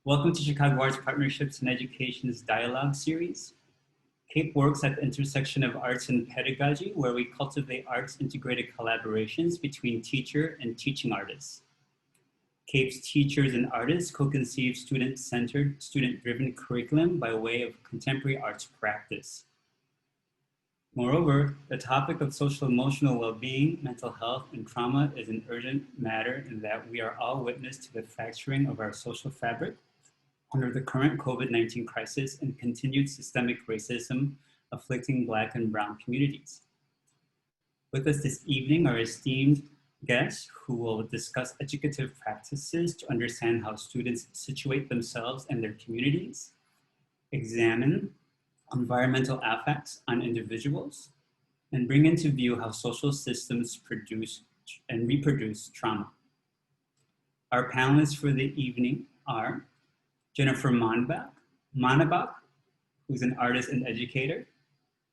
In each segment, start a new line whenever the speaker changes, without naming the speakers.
Welcome to Chicago Arts Partnerships and Education's Dialogue Series. CAPE works at the intersection of arts and pedagogy, where we cultivate arts-integrated collaborations between teacher and teaching artists. CAPE's teachers and artists co-conceive student-centered, student-driven curriculum by way of contemporary arts practice. Moreover, the topic of social-emotional well-being, mental health, and trauma is an urgent matter in that we are all witness to the fracturing of our social fabric under the current COVID-19 crisis and continued systemic racism afflicting Black and Brown communities. With us this evening are esteemed guests who will discuss educative practices to understand how students situate themselves and their communities, examine environmental effects on individuals, and bring into view how social systems produce and reproduce trauma. Our panelists for the evening are Jennifer Mannebach, who's an artist and educator.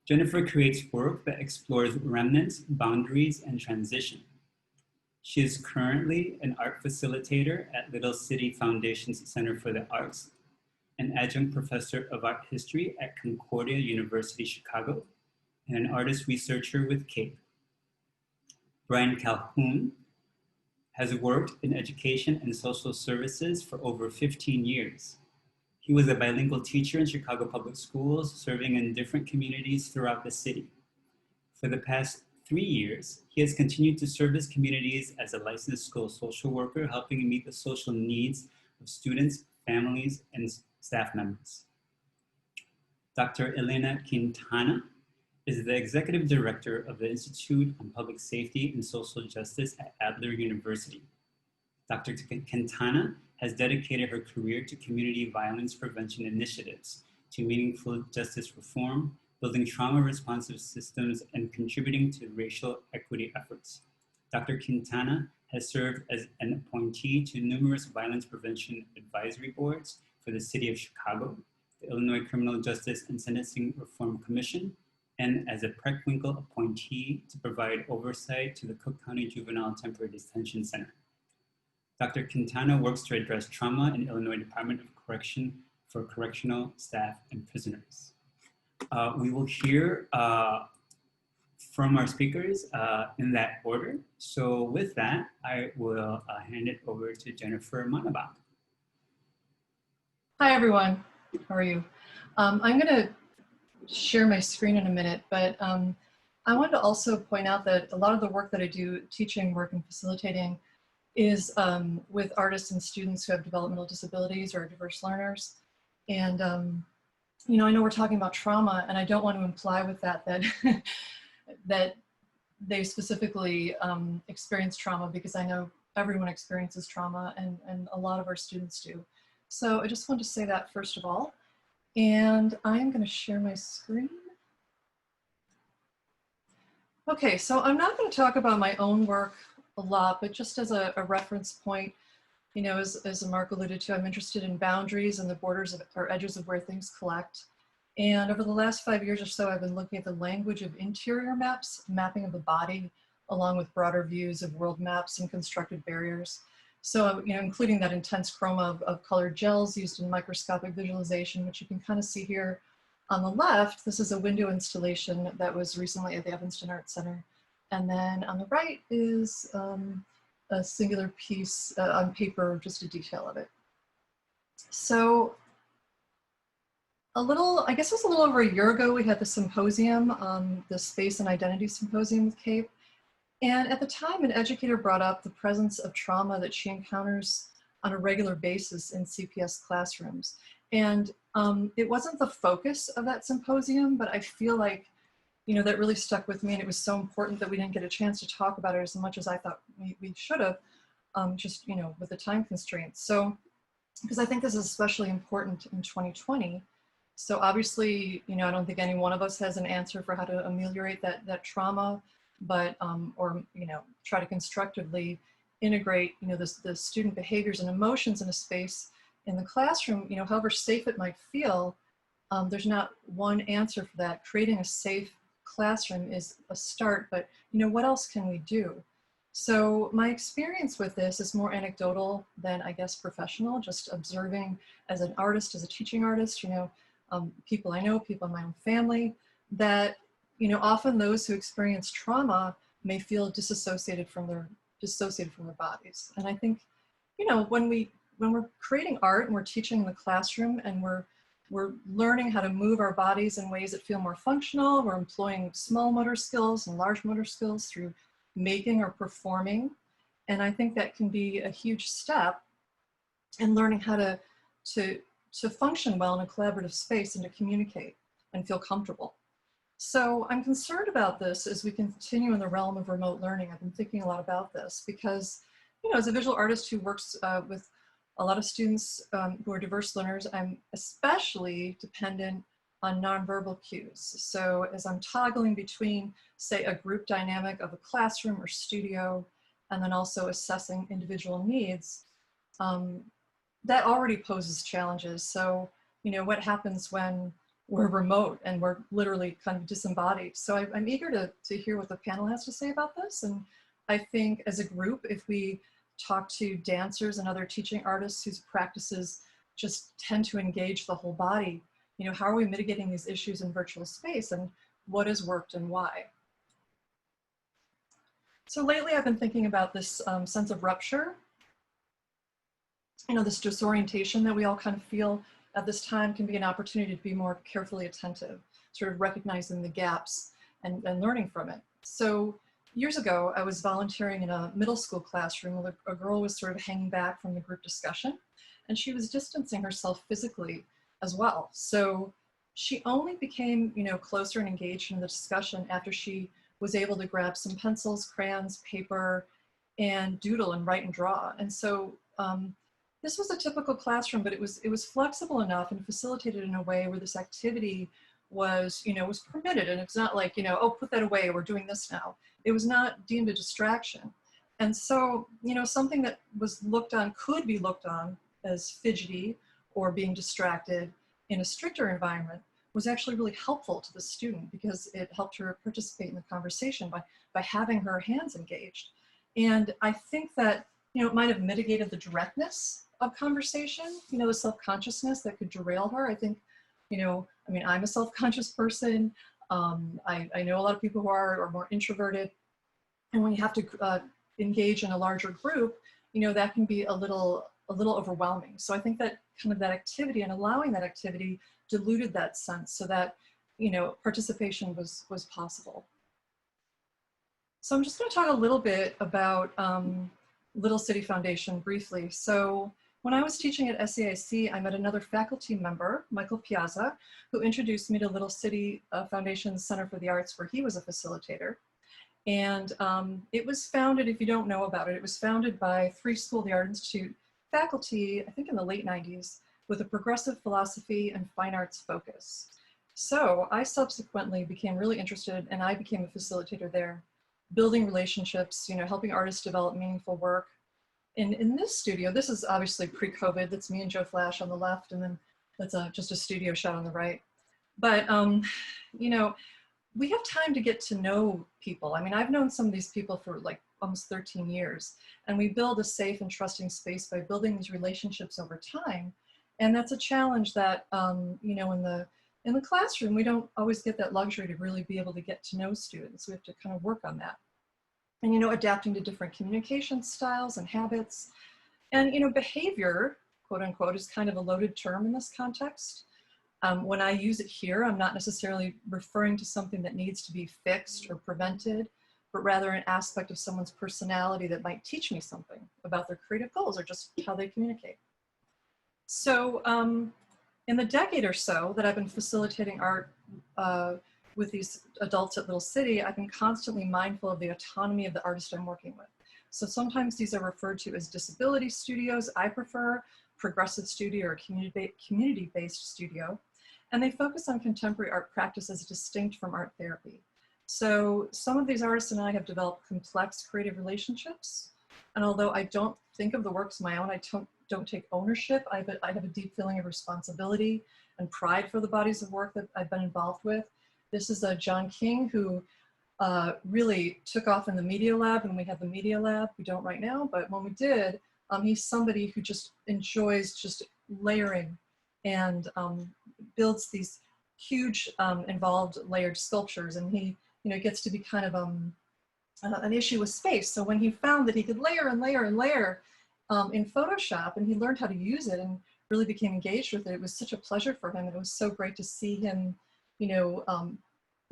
Jennifer creates work that explores remnants, boundaries, and transition. She is currently an art facilitator at Little City Foundation's Center for the Arts, an adjunct professor of art history at Concordia University, Chicago, and an artist researcher with CAPE. Brian Calhoun has worked in education and social services for over 15 years. He was a bilingual teacher in Chicago public schools, serving in different communities throughout the city. For the past 3 years, he has continued to serve his communities as a licensed school social worker, helping meet the social needs of students, families, and staff members. Dr. Elena Quintana is the executive director of the Institute on Public Safety and Social Justice at Adler University. Dr. Quintana has dedicated her career to community violence prevention initiatives, to meaningful justice reform, building trauma-responsive systems, and contributing to racial equity efforts. Dr. Quintana has served as an appointee to numerous violence prevention advisory boards for the City of Chicago, the Illinois Criminal Justice and Sentencing Reform Commission, and as a Preckwinkle appointee to provide oversight to the Cook County Juvenile Temporary Detention Center. Dr. Quintana works to address trauma in Illinois Department of Correction for correctional staff and prisoners. We will hear from our speakers in that order. So with that, I will hand it over to Jennifer Mannebach.
Hi, everyone. How are you? I'm going to share my screen in a minute, but I wanted to also point out that a lot of the work that I do, teaching work and facilitating, is with artists and students who have developmental disabilities or diverse learners. And, you know, I know we're talking about trauma, and I don't want to imply with that that they specifically experience trauma, because I know everyone experiences trauma, and a lot of our students do. So I just wanted to say that first of all. And I'm going to share my screen. Okay, so I'm not going to talk about my own work a lot, but just as a reference point, you know, as Mark alluded to, I'm interested in boundaries and the borders of, or edges of where things collect. And over the last 5 years or so, I've been looking at the language of interior maps, mapping of the body, along with broader views of world maps and constructed barriers. So, you know, including that intense chroma of colored gels used in microscopic visualization, which you can kind of see here on the left. This is a window installation that was recently at the Evanston Art Center. And then on the right is a singular piece on paper, just a detail of it. So I guess it was a little over a year ago, we had the symposium, the Space and Identity Symposium with CAPE. And at the time, an educator brought up the presence of trauma that she encounters on a regular basis in CPS classrooms. And it wasn't the focus of that symposium, but I feel like, you know, that really stuck with me, and it was so important that we didn't get a chance to talk about it as much as I thought we should have, just, you know, with the time constraints. So, because I think this is especially important in 2020. So obviously, you know, I don't think any one of us has an answer for how to ameliorate that trauma, but, or, you know, try to constructively integrate, you know, the student behaviors and emotions in a space in the classroom, you know, however safe it might feel. There's not one answer for that. Creating a safe classroom is a start, but, you know, what else can we do? So my experience with this is more anecdotal than, I guess, professional, just observing as an artist, as a teaching artist, people I know, people in my own family, that, often those who experience trauma may feel disassociated from their bodies. And I think, when we're creating art and we're teaching in the classroom and we're learning how to move our bodies in ways that feel more functional, we're employing small motor skills and large motor skills through making or performing. And I think that can be a huge step in learning how to function well in a collaborative space and to communicate and feel comfortable. So I'm concerned about this as we continue in the realm of remote learning. I've been thinking a lot about this because, as a visual artist who works with a lot of students who are diverse learners, I'm especially dependent on nonverbal cues. So as I'm toggling between, say, a group dynamic of a classroom or studio, and then also assessing individual needs, that already poses challenges. So, what happens when we're remote and we're literally kind of disembodied? So I'm eager to hear what the panel has to say about this. And I think as a group, if we talk to dancers and other teaching artists whose practices just tend to engage the whole body, how are we mitigating these issues in virtual space, and what has worked and why? So lately I've been thinking about this sense of rupture, this disorientation that we all kind of feel at this time can be an opportunity to be more carefully attentive, sort of recognizing the gaps and learning from it. So years ago, I was volunteering in a middle school classroom where a girl was sort of hanging back from the group discussion, and she was distancing herself physically as well. So she only became, closer and engaged in the discussion after she was able to grab some pencils, crayons, paper, and doodle and write and draw. And so this was a typical classroom, but it was flexible enough and facilitated in a way where this activity was, was permitted. And it's not like, oh, put that away, we're doing this now. It was not deemed a distraction. And so, something that was could be looked on as fidgety or being distracted in a stricter environment was actually really helpful to the student because it helped her participate in the conversation by having her hands engaged. And I think that, it might have mitigated the directness of conversation, the self-consciousness that could derail her. I think, I'm a self-conscious person. I know a lot of people who are more introverted. And when you have to engage in a larger group, that can be a little overwhelming. So I think that kind of that activity and allowing that activity diluted that sense so that, participation was possible. So I'm just going to talk a little bit about Little City Foundation briefly. So when I was teaching at SAIC, I met another faculty member, Michael Piazza, who introduced me to Little City Foundation's Center for the Arts, where he was a facilitator. And it was founded, if you don't know about it, it was founded by 3 School of the Art Institute faculty, I think in the late 90s, with a progressive philosophy and fine arts focus. So I subsequently became really interested, and I became a facilitator there, building relationships, helping artists develop meaningful work. In this studio, this is obviously pre-COVID, that's me and Joe Flash on the left, and then that's just a studio shot on the right. But, we have time to get to know people. I mean, I've known some of these people for like almost 13 years, and we build a safe and trusting space by building these relationships over time. And that's a challenge that, in the classroom, we don't always get that luxury to really be able to get to know students. We have to kind of work on that. And, adapting to different communication styles and habits. And, behavior, quote unquote, is kind of a loaded term in this context. When I use it here, I'm not necessarily referring to something that needs to be fixed or prevented, but rather an aspect of someone's personality that might teach me something about their creative goals or just how they communicate. So in the decade or so that I've been facilitating art with these adults at Little City, I've been constantly mindful of the autonomy of the artist I'm working with. So sometimes these are referred to as disability studios. I prefer progressive studio or community-based studio. And they focus on contemporary art practice as distinct from art therapy. So some of these artists and I have developed complex creative relationships. And although I don't think of the work as my own, I don't take ownership. I have a deep feeling of responsibility and pride for the bodies of work that I've been involved with. This is John King, who really took off in the media lab, and we had the media lab. We don't right now, but when we did, he's somebody who just enjoys just layering and builds these huge involved layered sculptures, and he gets to be kind of an issue with space. So when he found that he could layer and layer and layer in Photoshop, and he learned how to use it and really became engaged with it, it was such a pleasure for him, and it was so great to see him,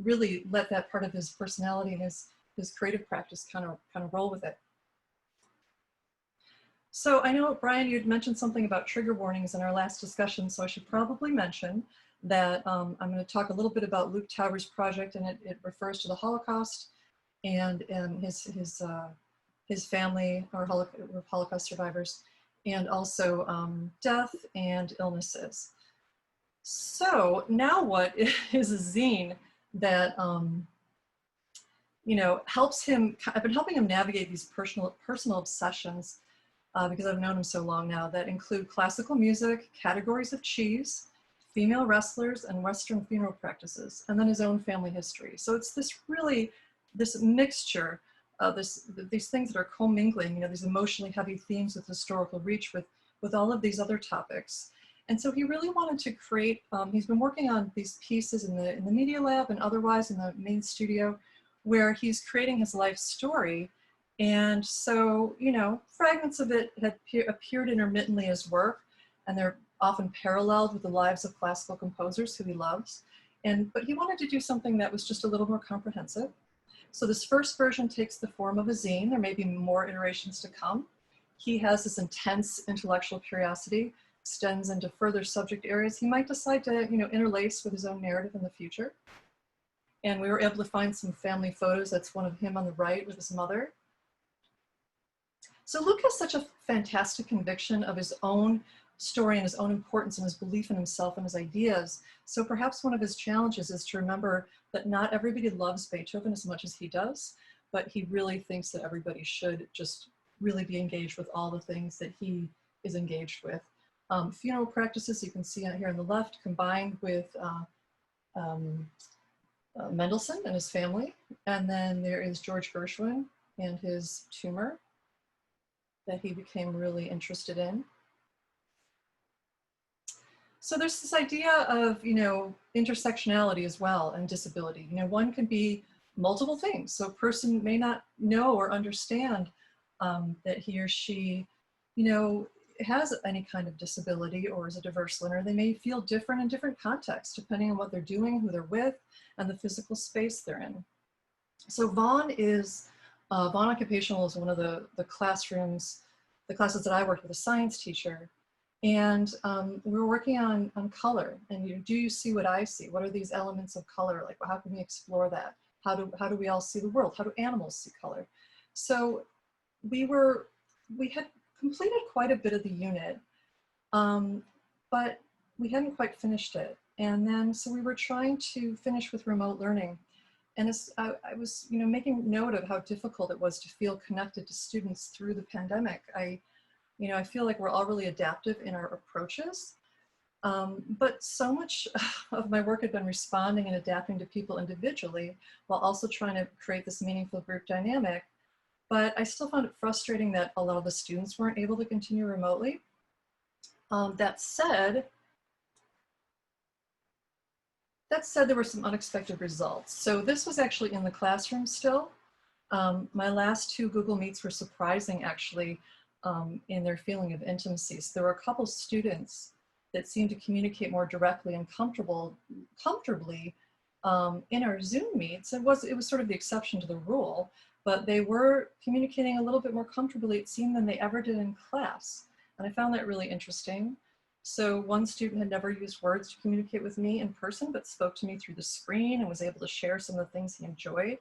really let that part of his personality and his creative practice kind of roll with it. So I know, Brian, you'd mentioned something about trigger warnings in our last discussion, so I should probably mention that I'm going to talk a little bit about Luke Tauber's project, and it refers to the Holocaust and his family, or Holocaust survivors, and also death and illnesses. So now what is a zine that helps him? I've been helping him navigate these personal obsessions because I've known him so long now, that include classical music, categories of cheese, female wrestlers, and Western funeral practices, and then his own family history. So it's this mixture of these things that are commingling, these emotionally heavy themes with historical reach with all of these other topics. And so he really wanted to create, he's been working on these pieces in the media lab and otherwise in the main studio, where he's creating his life story. And so, fragments of it had appeared intermittently as work, and they're often paralleled with the lives of classical composers who he loves. But he wanted to do something that was just a little more comprehensive. So this first version takes the form of a zine. There may be more iterations to come. He has this intense intellectual curiosity, extends into further subject areas. He might decide to, interlace with his own narrative in the future. And we were able to find some family photos. That's one of him on the right with his mother. So Luke has such a fantastic conviction of his own story and his own importance and his belief in himself and his ideas. So perhaps one of his challenges is to remember that not everybody loves Beethoven as much as he does, but he really thinks that everybody should just really be engaged with all the things that he is engaged with. Funeral practices, you can see out here on the left, combined with Mendelssohn and his family. And then there is George Gershwin and his tumor that he became really interested in. So there's this idea of, intersectionality as well and disability. One can be multiple things. So a person may not know or understand that he or she, has any kind of disability or is a diverse learner. They may feel different in different contexts, depending on what they're doing, who they're with, and the physical space they're in. So Vaughn Occupational is one of the classes that I worked with, a science teacher. And we were working on color, and do you see what I see? What are these elements of color? Like, how can we explore that? How do we all see the world? How do animals see color? So we had completed quite a bit of the unit, but we hadn't quite finished it. And then, so we were trying to finish with remote learning. And I was, making note of how difficult it was to feel connected to students through the pandemic. I feel like we're all really adaptive in our approaches, but so much of my work had been responding and adapting to people individually while also trying to create this meaningful group dynamic. But I still found it frustrating that a lot of the students weren't able to continue remotely. That said, there were some unexpected results. So this was actually in the classroom still. My last two Google Meets were surprising, actually, in their feeling of intimacy. So there were a couple students that seemed to communicate more directly and comfortably in our Zoom meets. It was sort of the exception to the rule, but they were communicating a little bit more comfortably, it seemed, than they ever did in class. And I found that really interesting. So one student had never used words to communicate with me in person, but spoke to me through the screen and was able to share some of the things he enjoyed.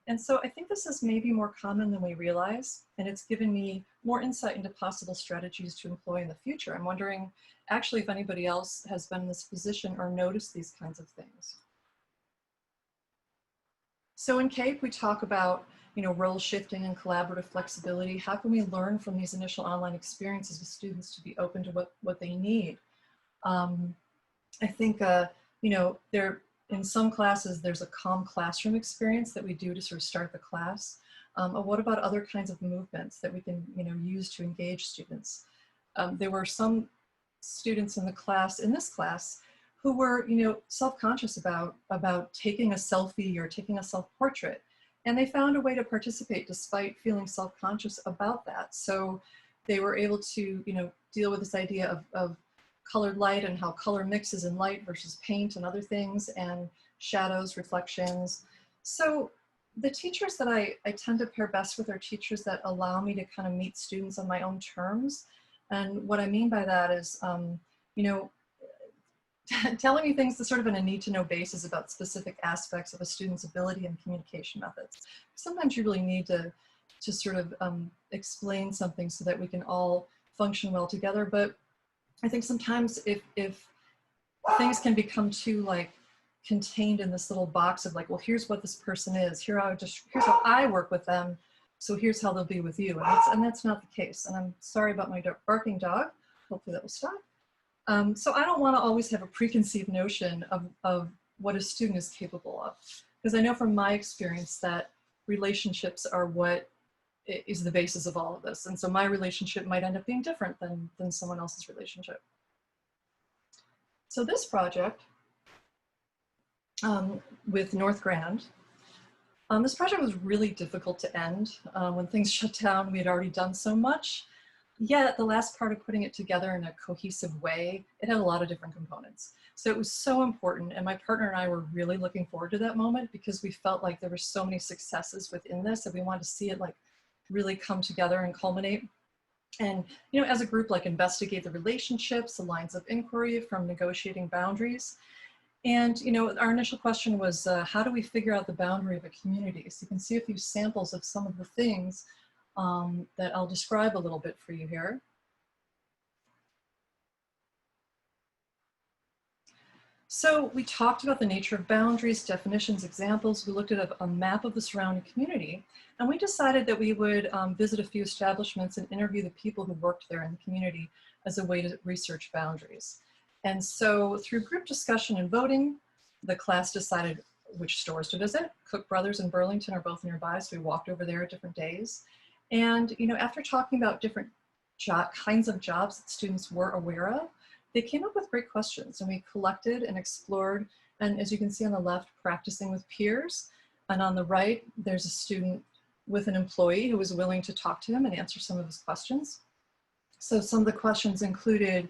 And so I think this is maybe more common than we realize, and it's given me more insight into possible strategies to employ in the future. I'm wondering actually if anybody else has been in this position or noticed these kinds of things. So in CAPE, we talk about role shifting and collaborative flexibility. How can we learn from these initial online experiences with students to be open to what they need? I think, in some classes, there's a calm classroom experience that we do to sort of start the class. What about other kinds of movements that we can, use to engage students? There were some students in this class, who were, self-conscious about taking a selfie or taking a self-portrait. And they found a way to participate despite feeling self-conscious about that. So they were able to, deal with this idea of colored light and how color mixes in light versus paint and other things, and shadows, reflections. So the teachers that I tend to pair best with are teachers that allow me to kind of meet students on my own terms. And what I mean by that is, telling me things sort of on a need-to-know basis about specific aspects of a student's ability and communication methods. Sometimes you really need to sort of explain something so that we can all function well together. But I think sometimes if things can become too contained in this little box of well, here's what this person is, here's how I work with them, so here's how they'll be with you, and that's not the case. And I'm sorry about my barking dog. Hopefully that will stop. So I don't want to always have a preconceived notion of what a student is capable of, because I know from my experience that relationships are what is the basis of all of this. And so my relationship might end up being different than someone else's relationship. So this project with North Grand, this project was really difficult to end. When things shut down, we had already done so much. Yet the last part of putting it together in a cohesive way, it had a lot of different components. So it was so important, and my partner and I were really looking forward to that moment because we felt like there were so many successes within this, and we wanted to see it really come together and culminate. And as a group, investigate the relationships, the lines of inquiry from negotiating boundaries. And our initial question was, how do we figure out the boundary of a community? So you can see a few samples of some of the things that I'll describe a little bit for you here. So we talked about the nature of boundaries, definitions, examples. We looked at a map of the surrounding community, and we decided that we would visit a few establishments and interview the people who worked there in the community as a way to research boundaries. And so through group discussion and voting, the class decided which stores to visit. Cook Brothers and Burlington are both nearby, so we walked over there at different days. And after talking about different kinds of jobs that students were aware of, they came up with great questions, and we collected and explored. And as you can see on the left, practicing with peers. And on the right, there's a student with an employee who was willing to talk to him and answer some of his questions. So some of the questions included,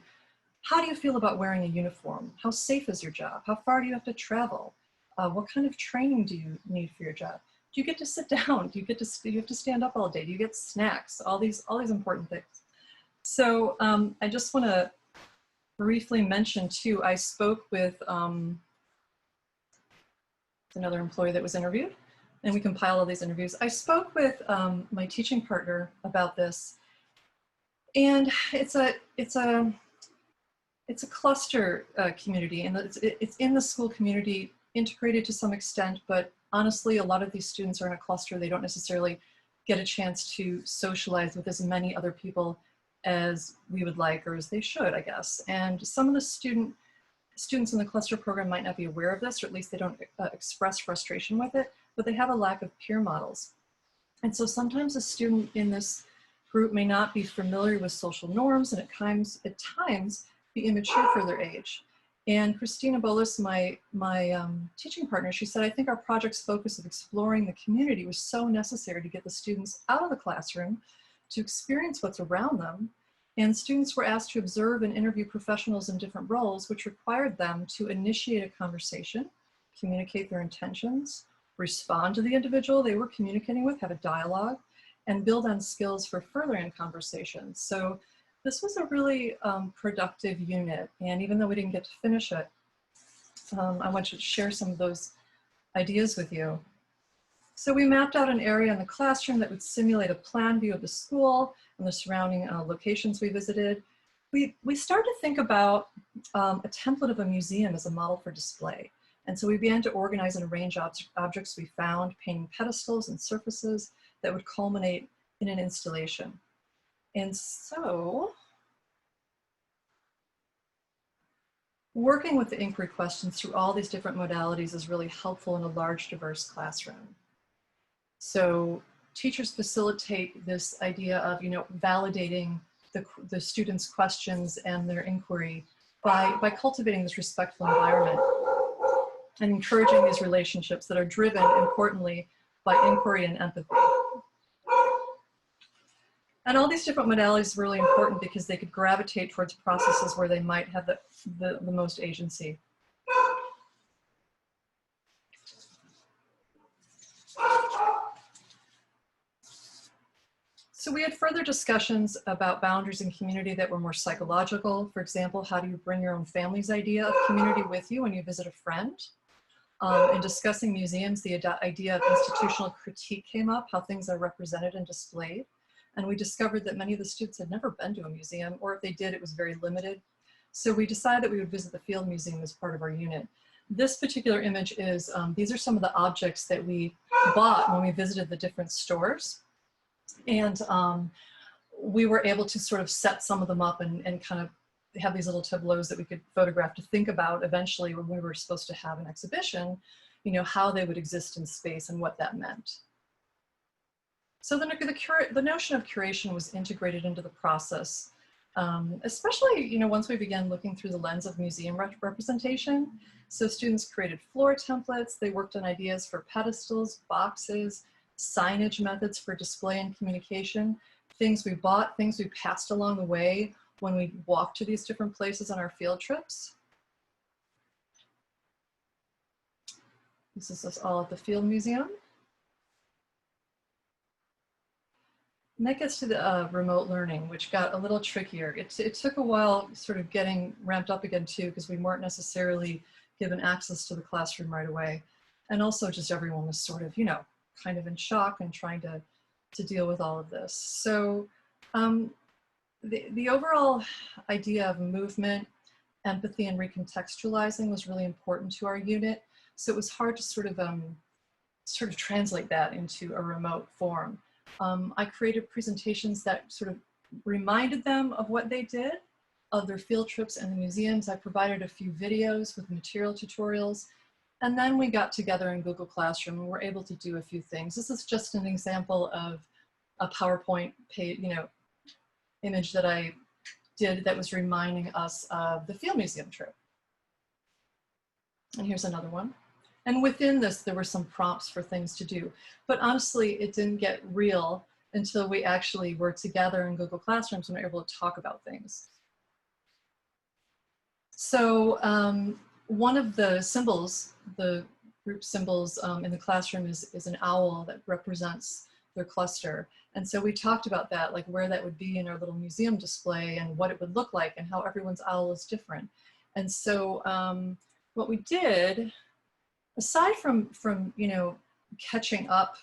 how do you feel about wearing a uniform? How safe is your job? How far do you have to travel? What kind of training do you need for your job? Do you get to sit down? Do you have to stand up all day? Do you get snacks? All these important things. So I just want to briefly mention too, I spoke with another employee that was interviewed, and we compiled all these interviews. I spoke with my teaching partner about this, and it's a cluster community, and it's in the school community, integrated to some extent, but honestly, a lot of these students are in a cluster. They don't necessarily get a chance to socialize with as many other people as we would like, or as they should, I guess. And some of the students in the cluster program might not be aware of this, or at least they don't express frustration with it, but they have a lack of peer models. And so sometimes a student in this group may not be familiar with social norms, and at times be immature for their age. And Christina Bolis, my teaching partner, she said, I think our project's focus of exploring the community was so necessary to get the students out of the classroom to experience what's around them. And students were asked to observe and interview professionals in different roles, which required them to initiate a conversation, communicate their intentions, respond to the individual they were communicating with, have a dialogue, and build on skills for furthering conversations. So this was a really productive unit. And even though we didn't get to finish it, I want to share some of those ideas with you. So we mapped out an area in the classroom that would simulate a plan view of the school and the surrounding locations we visited. We started to think about a template of a museum as a model for display. And so we began to organize and arrange objects we found, painting pedestals and surfaces that would culminate in an installation. And so working with the inquiry questions through all these different modalities is really helpful in a large, diverse classroom. So teachers facilitate this idea of, validating the students' questions and their inquiry by cultivating this respectful environment and encouraging these relationships that are driven, importantly, by inquiry and empathy. And all these different modalities are really important because they could gravitate towards processes where they might have the most agency. So we had further discussions about boundaries in community that were more psychological. For example, how do you bring your own family's idea of community with you when you visit a friend? In discussing museums, the idea of institutional critique came up, how things are represented and displayed. And we discovered that many of the students had never been to a museum, or if they did, it was very limited. So we decided that we would visit the Field Museum as part of our unit. This particular image is, these are some of the objects that we bought when we visited the different stores. And we were able to sort of set some of them up and kind of have these little tableaus that we could photograph to think about eventually when we were supposed to have an exhibition, how they would exist in space and what that meant. So the notion of curation was integrated into the process, especially once we began looking through the lens of museum representation. So students created floor templates, they worked on ideas for pedestals, boxes, signage methods for display and communication, things we bought, things we passed along the way when we walked to these different places on our field trips. This is us all at the Field Museum. And that gets to the remote learning, which got a little trickier. It took a while sort of getting ramped up again too, because we weren't necessarily given access to the classroom right away. And also just everyone was sort of, kind of in shock and trying to deal with all of this. So the overall idea of movement, empathy, and recontextualizing was really important to our unit. So it was hard to sort of translate that into a remote form. I created presentations that sort of reminded them of what they did, of their field trips and the museums. I provided a few videos with material tutorials. And then we got together in Google Classroom and were able to do a few things. This is just an example of a PowerPoint page, image that I did that was reminding us of the Field Museum trip. And here's another one. And within this, there were some prompts for things to do. But honestly, it didn't get real until we actually were together in Google Classrooms and were able to talk about things. So one of the symbols, the group symbols in the classroom is an owl that represents their cluster. And so we talked about that, like where that would be in our little museum display and what it would look like and how everyone's owl is different. And so what we did, aside from catching up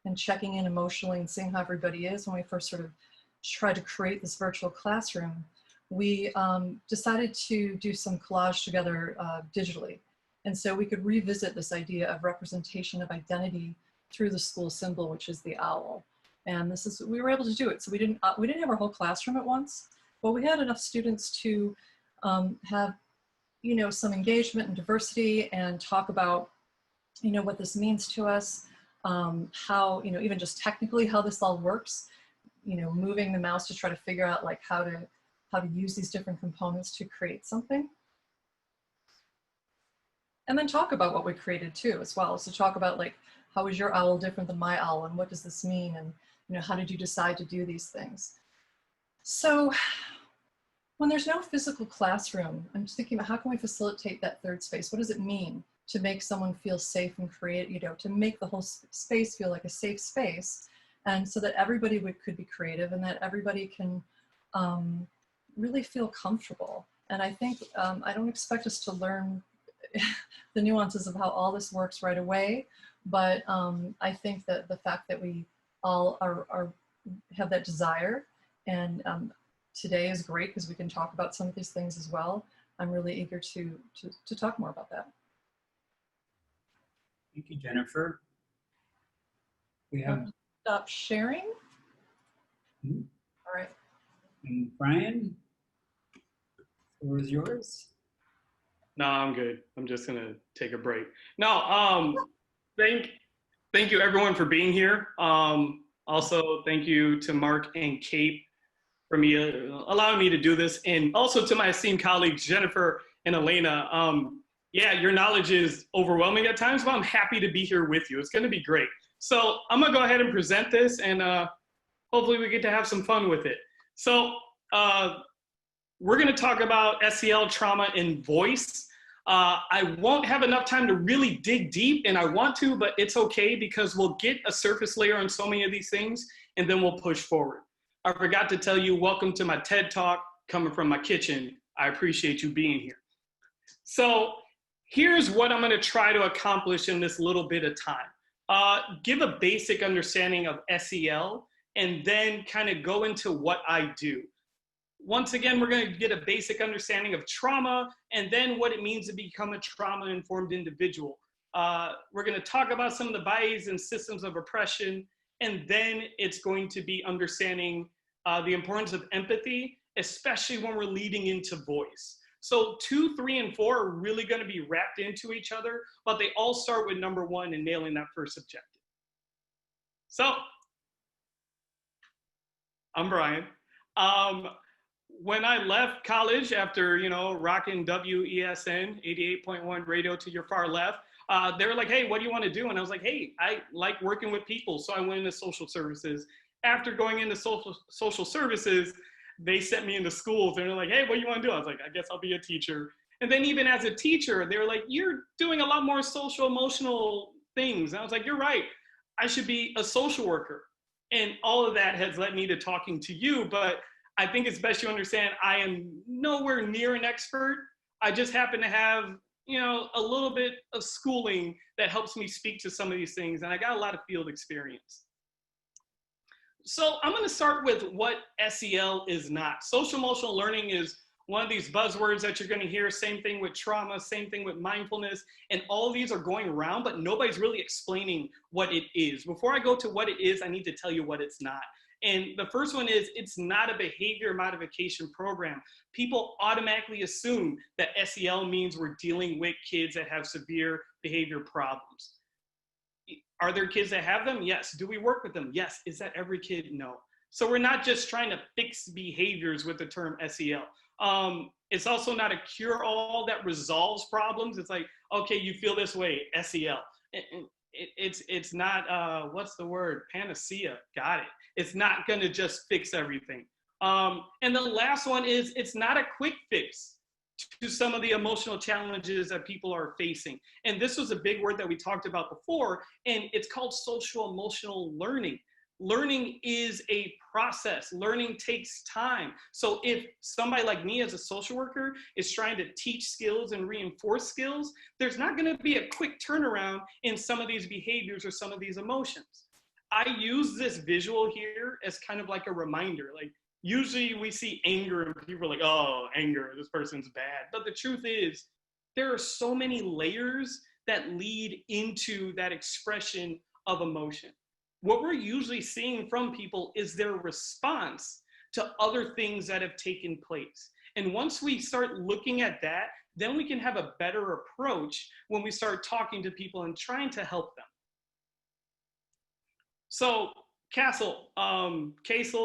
and checking in emotionally and seeing how everybody is when we first sort of tried to create this virtual classroom, we decided to do some collage together digitally. And so we could revisit this idea of representation of identity through the school symbol, which is the owl. And we were able to do it. So we didn't have our whole classroom at once, but we had enough students to have some engagement and diversity and talk about what this means to us, how even just technically how this all works, moving the mouse to try to figure out like how to use these different components to create something. And then talk about what we created too as well. So talk about like, how is your owl different than my owl and what does this mean? And how did you decide to do these things? So when there's no physical classroom, I'm just thinking about how can we facilitate that third space? What does it mean to make someone feel safe and create, to make the whole space feel like a safe space, and so that everybody could be creative and that everybody can really feel comfortable. And I think I don't expect us to learn the nuances of how all this works right away, but I think that the fact that we all have that desire, and today is great because we can talk about some of these things as well. I'm really eager to talk more about that.
Thank you, Jennifer. We have
stop sharing. All right.
And Brian, the floor is yours.
No, I'm good. I'm just gonna take a break. No, thank thank you everyone for being here. Also, thank you to Mark and Kate for me allowing me to do this, and also to my esteemed colleagues Jennifer and Elena. Yeah, your knowledge is overwhelming at times, but I'm happy to be here with you. It's going to be great. So I'm gonna go ahead and present this, and hopefully we get to have some fun with it. So we're going to talk about SEL, trauma, and voice. I won't have enough time to really dig deep, and I want to, but it's okay because we'll get a surface layer on so many of these things, and then we'll push forward. I forgot to tell you, welcome to my TED Talk coming from my kitchen. I appreciate you being here. So here's what I'm going to try to accomplish in this little bit of time. Give a basic understanding of SEL, and then kind of go into what I do. Once again, we're going to get a basic understanding of trauma and then what it means to become a trauma-informed individual. We're going to talk about some of the biases and systems of oppression, and then it's going to be understanding the importance of empathy, especially when we're leading into voice. So 2, 3, and 4 are really going to be wrapped into each other, but they all start with number 1 and nailing that first objective. So I'm Brian. When I left college after, rocking WESN 88.1 radio to your far left, they were like, hey, what do you want to do? And I was like, hey, I like working with people. So I went into social services. After going into social services, they sent me into schools and they're like, hey, what do you want to do? I was like, I guess I'll be a teacher. And then even as a teacher, they were like, you're doing a lot more social emotional things. And I was like, you're right. I should be a social worker. And all of that has led me to talking to you, but I think it's best you understand I am nowhere near an expert. I just happen to have, a little bit of schooling that helps me speak to some of these things, and I got a lot of field experience. So I'm gonna start with what SEL is not. Social emotional learning is one of these buzzwords that you're gonna hear, same thing with trauma, same thing with mindfulness, and all of these are going around, but nobody's really explaining what it is. Before I go to what it is, I need to tell you what it's not. And the first one is, it's not a behavior modification program. People automatically assume that SEL means we're dealing with kids that have severe behavior problems. Are there kids that have them? Yes. Do we work with them? Yes. Is that every kid? No. So we're not just trying to fix behaviors with the term SEL. It's also not a cure-all that resolves problems. It's like, okay, you feel this way, SEL. It's not, what's the word? Panacea. Got it. It's not going to just fix everything. And the last one is, it's not a quick fix to some of the emotional challenges that people are facing. And this was a big word that we talked about before, and it's called social emotional learning. Learning is a process. Learning takes time. So if somebody like me as a social worker is trying to teach skills and reinforce skills, there's not going to be a quick turnaround in some of these behaviors or some of these emotions. I use this visual here as kind of like a reminder. Like, usually we see anger and people are like, oh, anger, this person's bad. But the truth is, there are so many layers that lead into that expression of emotion. What we're usually seeing from people is their response to other things that have taken place. And once we start looking at that, then we can have a better approach when we start talking to people and trying to help them. So Castle,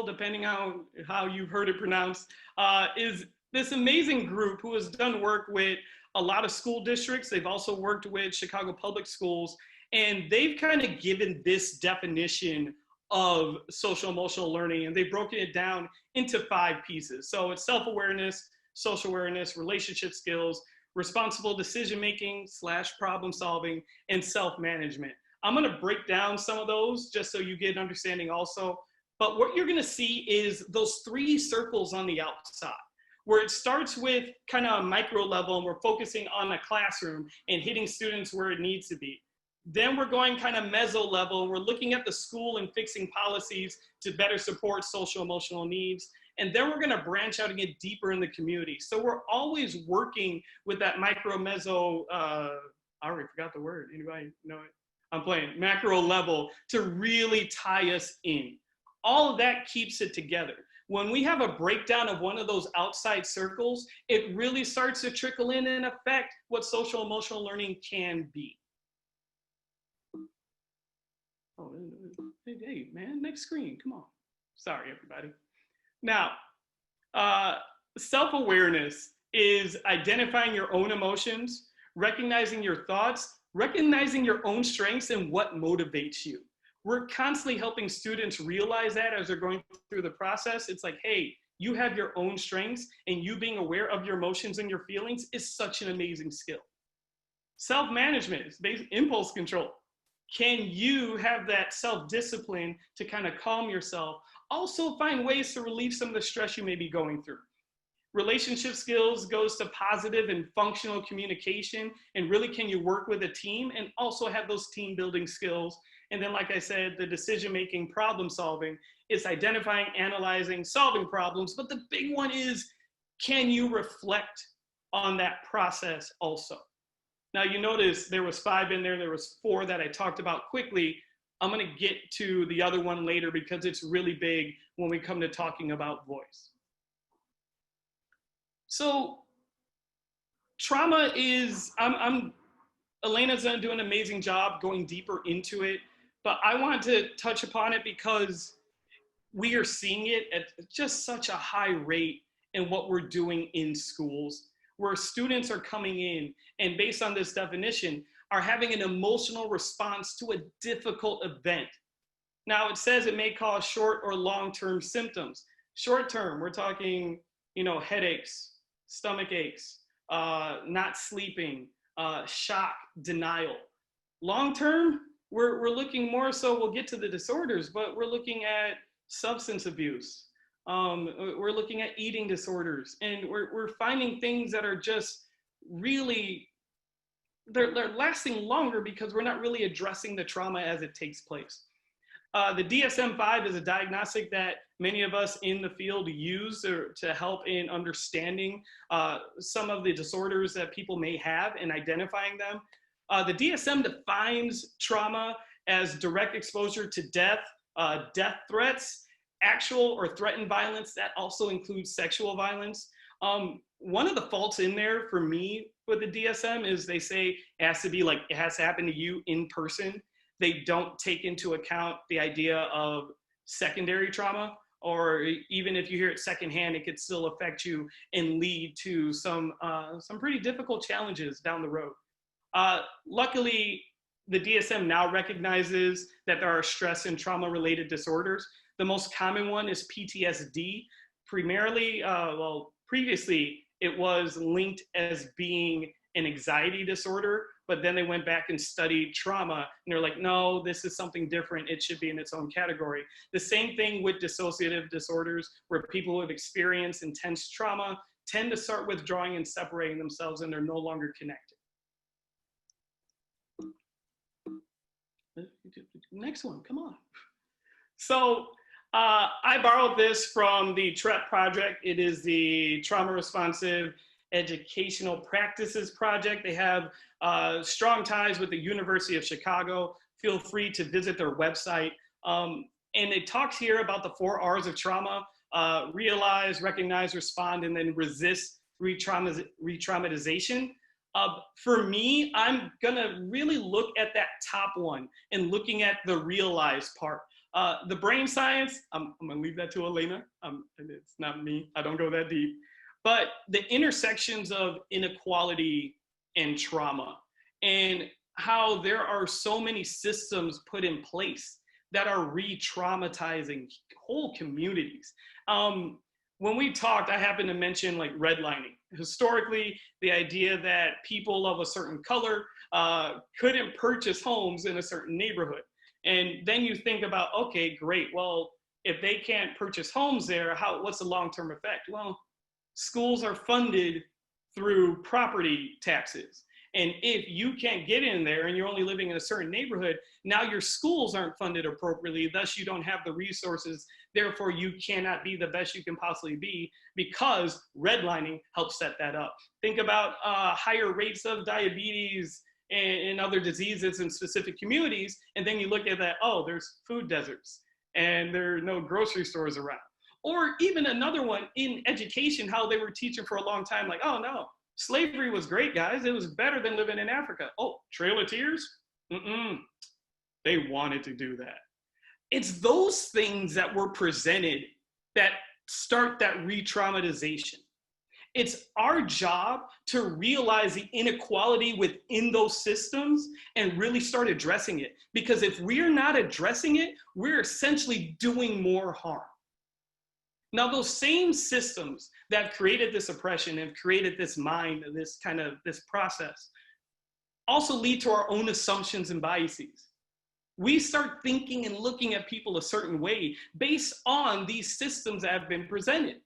depending on how you've heard it pronounced, is this amazing group who has done work with a lot of school districts. They've also worked with Chicago Public Schools, and they've kind of given this definition of social emotional learning, and they've broken it down into 5 pieces. So it's self-awareness, social awareness, relationship skills, responsible decision-making / problem solving, and self-management. I'm going to break down some of those just so you get an understanding also. But what you're going to see is those 3 circles on the outside, where it starts with kind of a micro level, and we're focusing on a classroom and hitting students where it needs to be. Then we're going kind of meso level, and we're looking at the school and fixing policies to better support social emotional needs. And then we're going to branch out and get deeper in the community. So we're always working with that micro meso, I already forgot the word. Anybody know it? I'm playing macro level to really tie us in. All of that keeps it together. When we have a breakdown of one of those outside circles, it really starts to trickle in and affect what social emotional learning can be. Oh, hey, man, next screen, come on. Sorry, everybody. Now, self-awareness is identifying your own emotions, recognizing your thoughts, recognizing your own strengths and what motivates you. We're constantly helping students realize that as they're going through the process. It's like, hey, you have your own strengths, and you being aware of your emotions and your feelings is such an amazing skill. Self-management is basic impulse control. Can you have that self-discipline to kind of calm yourself? Also find ways to relieve some of the stress you may be going through. Relationship skills goes to positive and functional communication, and really can you work with a team and also have those team building skills. And then, like I said, the decision-making, problem solving is identifying, analyzing, solving problems. But the big one is, can you reflect on that process also? Now, you notice there was 5 in there. There was 4 that I talked about quickly. I'm going to get to the other one later because it's really big when we come to talking about voice. So trauma is, Elena's going to do an amazing job going deeper into it, but I want to touch upon it because we are seeing it at just such a high rate in what we're doing in schools, where students are coming in and based on this definition are having an emotional response to a difficult event. Now it says it may cause short or long-term symptoms. Short term, we're talking, headaches, stomach aches, not sleeping, shock, denial. Long term, we're looking more so, we'll get to the disorders, but we're looking at substance abuse. We're looking at eating disorders, and we're finding things that are just really, they're lasting longer because we're not really addressing the trauma as it takes place. The DSM-5 is a diagnostic that many of us in the field use to help in understanding some of the disorders that people may have and identifying them. The DSM defines trauma as direct exposure to death, death threats, actual or threatened violence. That also includes sexual violence. One of the faults in there for me with the DSM is they say it has to be like, it has to happen to you in person. They don't take into account the idea of secondary trauma, or even if you hear it secondhand, it could still affect you and lead to some pretty difficult challenges down the road. Luckily, the DSM now recognizes that there are stress and trauma-related disorders. The most common one is PTSD. Primarily, previously, it was linked as being an anxiety disorder, but then they went back and studied trauma, and they're like, no, this is something different. It should be in its own category. The same thing with dissociative disorders, where people who have experienced intense trauma tend to start withdrawing and separating themselves, and they're no longer connected. Next one, come on. So I borrowed this from the TREP project. It is the Trauma Responsive Educational Practices Project. They have strong ties with the University of Chicago. Feel free to visit their website. And it talks here about the 4 R's of trauma: realize, recognize, respond, and then resist re-traumatization. For me, I'm gonna really look at that top one and looking at the realize part. The brain science, I'm gonna leave that to Elena. It's not me, I don't go that deep. But the intersections of inequality and trauma, and how there are so many systems put in place that are re-traumatizing whole communities. When we talked, I happened to mention like redlining. Historically, the idea that people of a certain color couldn't purchase homes in a certain neighborhood. And then you think about, okay, great, well, if they can't purchase homes there, what's the long-term effect? Well, schools are funded through property taxes. And if you can't get in there and you're only living in a certain neighborhood, now your schools aren't funded appropriately, thus you don't have the resources, therefore you cannot be the best you can possibly be, because redlining helps set that up. Think about higher rates of diabetes and other diseases in specific communities, and then you look at that, oh, there's food deserts and there are no grocery stores around. Or even another one in education, how they were teaching for a long time, like, oh no, slavery was great, guys. It was better than living in Africa. Oh, Trail of Tears? Mm-mm. They wanted to do that. It's those things that were presented that start that re-traumatization. It's our job to realize the inequality within those systems and really start addressing it. Because if we're not addressing it, we're essentially doing more harm. Now, those same systems that have created this oppression and created this mind, this process, also lead to our own assumptions and biases. We start thinking and looking at people a certain way based on these systems that have been presented.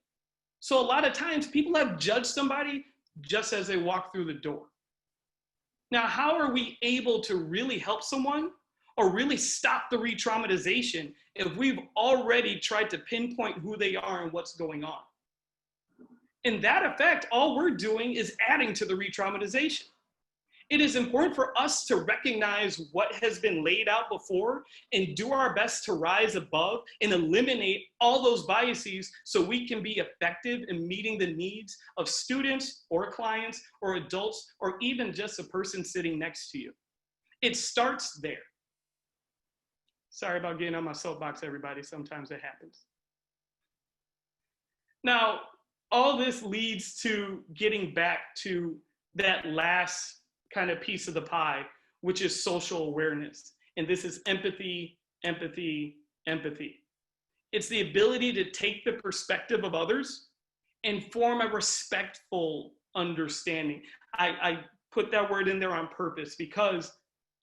So a lot of times people have judged somebody just as they walk through the door. Now, how are we able to really help someone or really stop the re-traumatization if we've already tried to pinpoint who they are and what's going on? In that effect, all we're doing is adding to the re-traumatization. It is important for us to recognize what has been laid out before and do our best to rise above and eliminate all those biases so we can be effective in meeting the needs of students or clients or adults or even just a person sitting next to you. It starts there. Sorry about getting on my soapbox, everybody. Sometimes it happens. Now, all this leads to getting back to that last kind of piece of the pie, which is social awareness. And this is empathy, empathy, empathy. It's the ability to take the perspective of others and form a respectful understanding. I put that word in there on purpose because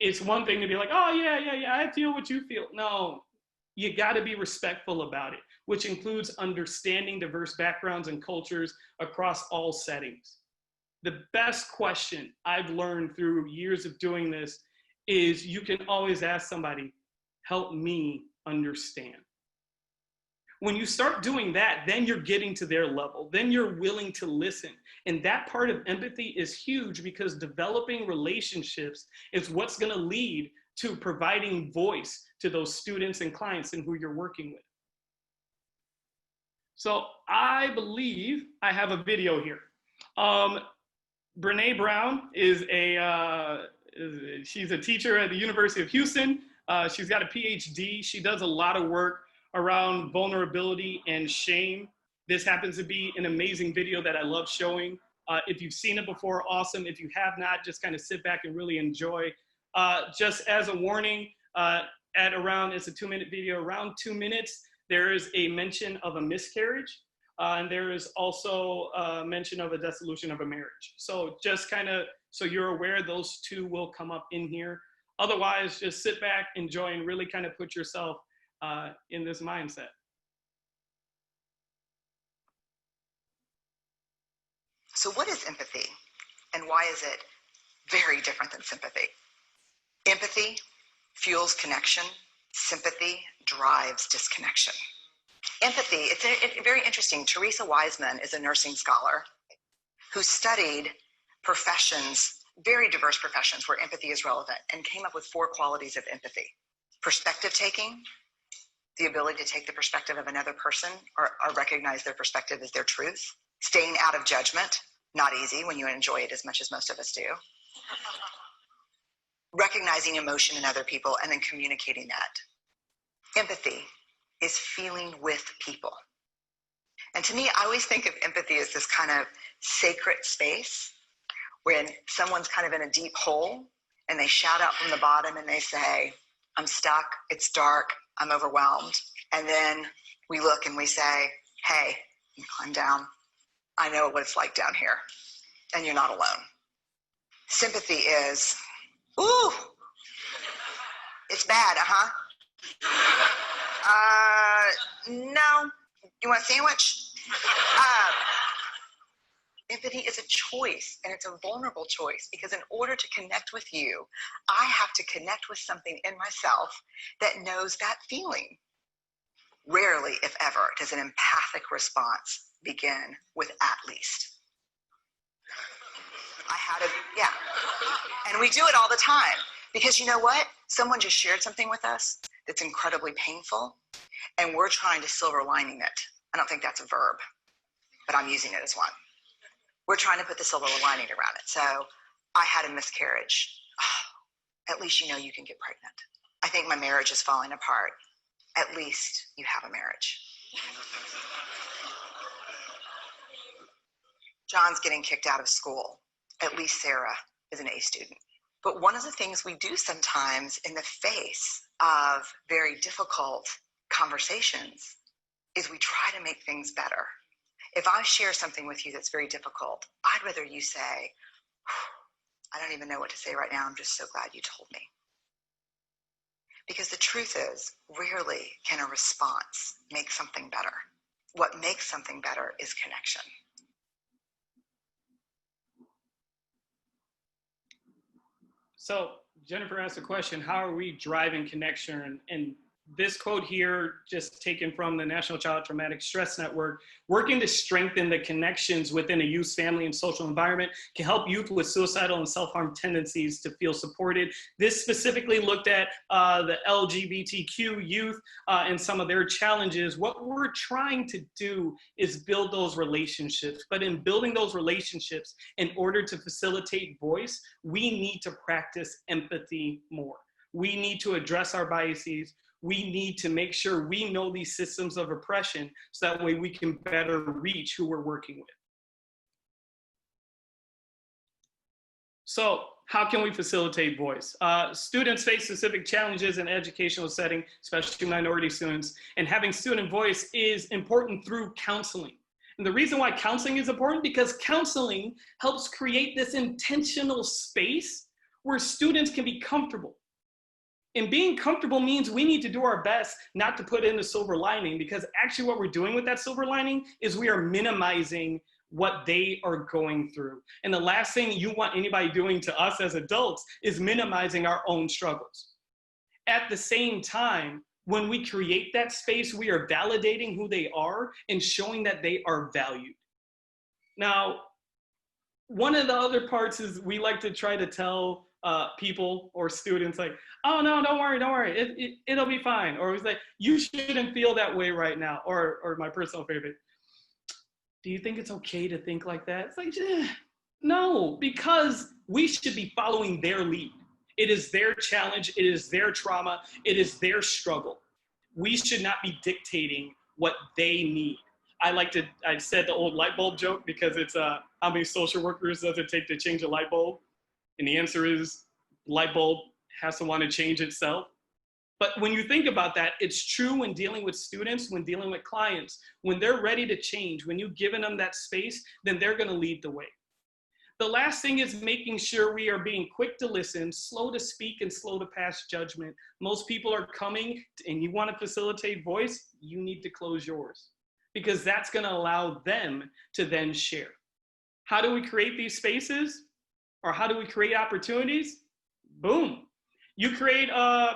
it's one thing to be like, oh yeah, I feel what you feel. No, you gotta be respectful about it, which includes understanding diverse backgrounds and cultures across all settings. The best question I've learned through years of doing this is you can always ask somebody, help me understand. When you start doing that, then you're getting to their level. Then you're willing to listen. And that part of empathy is huge because developing relationships is what's going to lead to providing voice to those students and clients and who you're working with. So I believe I have a video here. Brene Brown is she's a teacher at the University of Houston. She's got a PhD. She does a lot of work around vulnerability and shame. This happens to be an amazing video that I love showing. If you've seen it before, awesome. If you have not, just kind of sit back and really enjoy. Just as a warning, it's a 2-minute video, around 2 minutes, there is a mention of a miscarriage. And there is also a mention of a dissolution of a marriage. So just kind of, so you're aware, those two will come up in here. Otherwise, just sit back, enjoy, and really kind of put yourself in this mindset.
So what is empathy and why is it very different than sympathy? Empathy fuels connection. Sympathy drives disconnection. Empathy, it's very interesting. Teresa Wiseman is a nursing scholar who studied professions, very diverse professions where empathy is relevant, and came up with 4 qualities of empathy. Perspective taking, the ability to take the perspective of another person or recognize their perspective as their truth. Staying out of judgment, not easy when you enjoy it as much as most of us do. Recognizing emotion in other people and then communicating that. Empathy is feeling with people. And to me, I always think of empathy as this kind of sacred space when someone's kind of in a deep hole and they shout out from the bottom and they say, I'm stuck, it's dark, I'm overwhelmed. And then we look and we say, hey, you climb down. I know what it's like down here and you're not alone. Sympathy is, ooh, it's bad, no, you want a sandwich? Empathy is a choice, and it's a vulnerable choice, because in order to connect with you, I have to connect with something in myself that knows that feeling. Rarely, if ever, does an empathic response begin with at least. And we do it all the time, because you know what? Someone just shared something with us that's incredibly painful, and we're trying to silver lining it I don't think that's a verb, but I'm using it as one. We're trying to put the silver lining around it. So I had a miscarriage. Oh, at least you know you can get pregnant. I think my marriage is falling apart. At least you have a marriage. John's getting kicked out of school. At least Sarah is an A student. But one of the things we do sometimes in the face of very difficult conversations is we try to make things better. If I share something with you that's very difficult, I'd rather you say, I don't even know what to say right now. I'm just so glad you told me. Because the truth is, rarely can a response make something better. What makes something better is connection.
So Jennifer asked a question, how are we driving connection? And this quote here, just taken from the National Child Traumatic Stress Network, working to strengthen the connections within a youth's family and social environment can help youth with suicidal and self-harm tendencies to feel supported. This specifically looked at the LGBTQ youth and some of their challenges. What we're trying to do is build those relationships, but in building those relationships, in order to facilitate voice, we need to practice empathy more. We need to address our biases. We need to make sure we know these systems of oppression so that way we can better reach who we're working with. So how can we facilitate voice? Students face specific challenges in educational setting, especially minority students, and having student voice is important through counseling. And the reason why counseling is important, because counseling helps create this intentional space where students can be comfortable. And being comfortable means we need to do our best not to put in the silver lining, because actually what we're doing with that silver lining is we are minimizing what they are going through. And the last thing you want anybody doing to us as adults is minimizing our own struggles. At the same time, when we create that space, we are validating who they are and showing that they are valued. Now, one of the other parts is we like to try to tell people or students like, oh no, don't worry, it'll be fine. Or it's like, you shouldn't feel that way right now. Or my personal favorite, do you think it's okay to think like that? It's like, no, because we should be following their lead. It is their challenge, it is their trauma, it is their struggle. We should not be dictating what they need. I said the old light bulb joke because it's how many social workers does it take to change a light bulb? And the answer is light bulb has to want to change itself. But when you think about that, it's true when dealing with students, when dealing with clients, when they're ready to change, when you've given them that space, then they're going to lead the way. The last thing is making sure we are being quick to listen, slow to speak, and slow to pass judgment. Most people are coming and you want to facilitate voice, you need to close yours, because that's going to allow them to then share. How do we create these spaces? Or how do we create opportunities? Boom. You create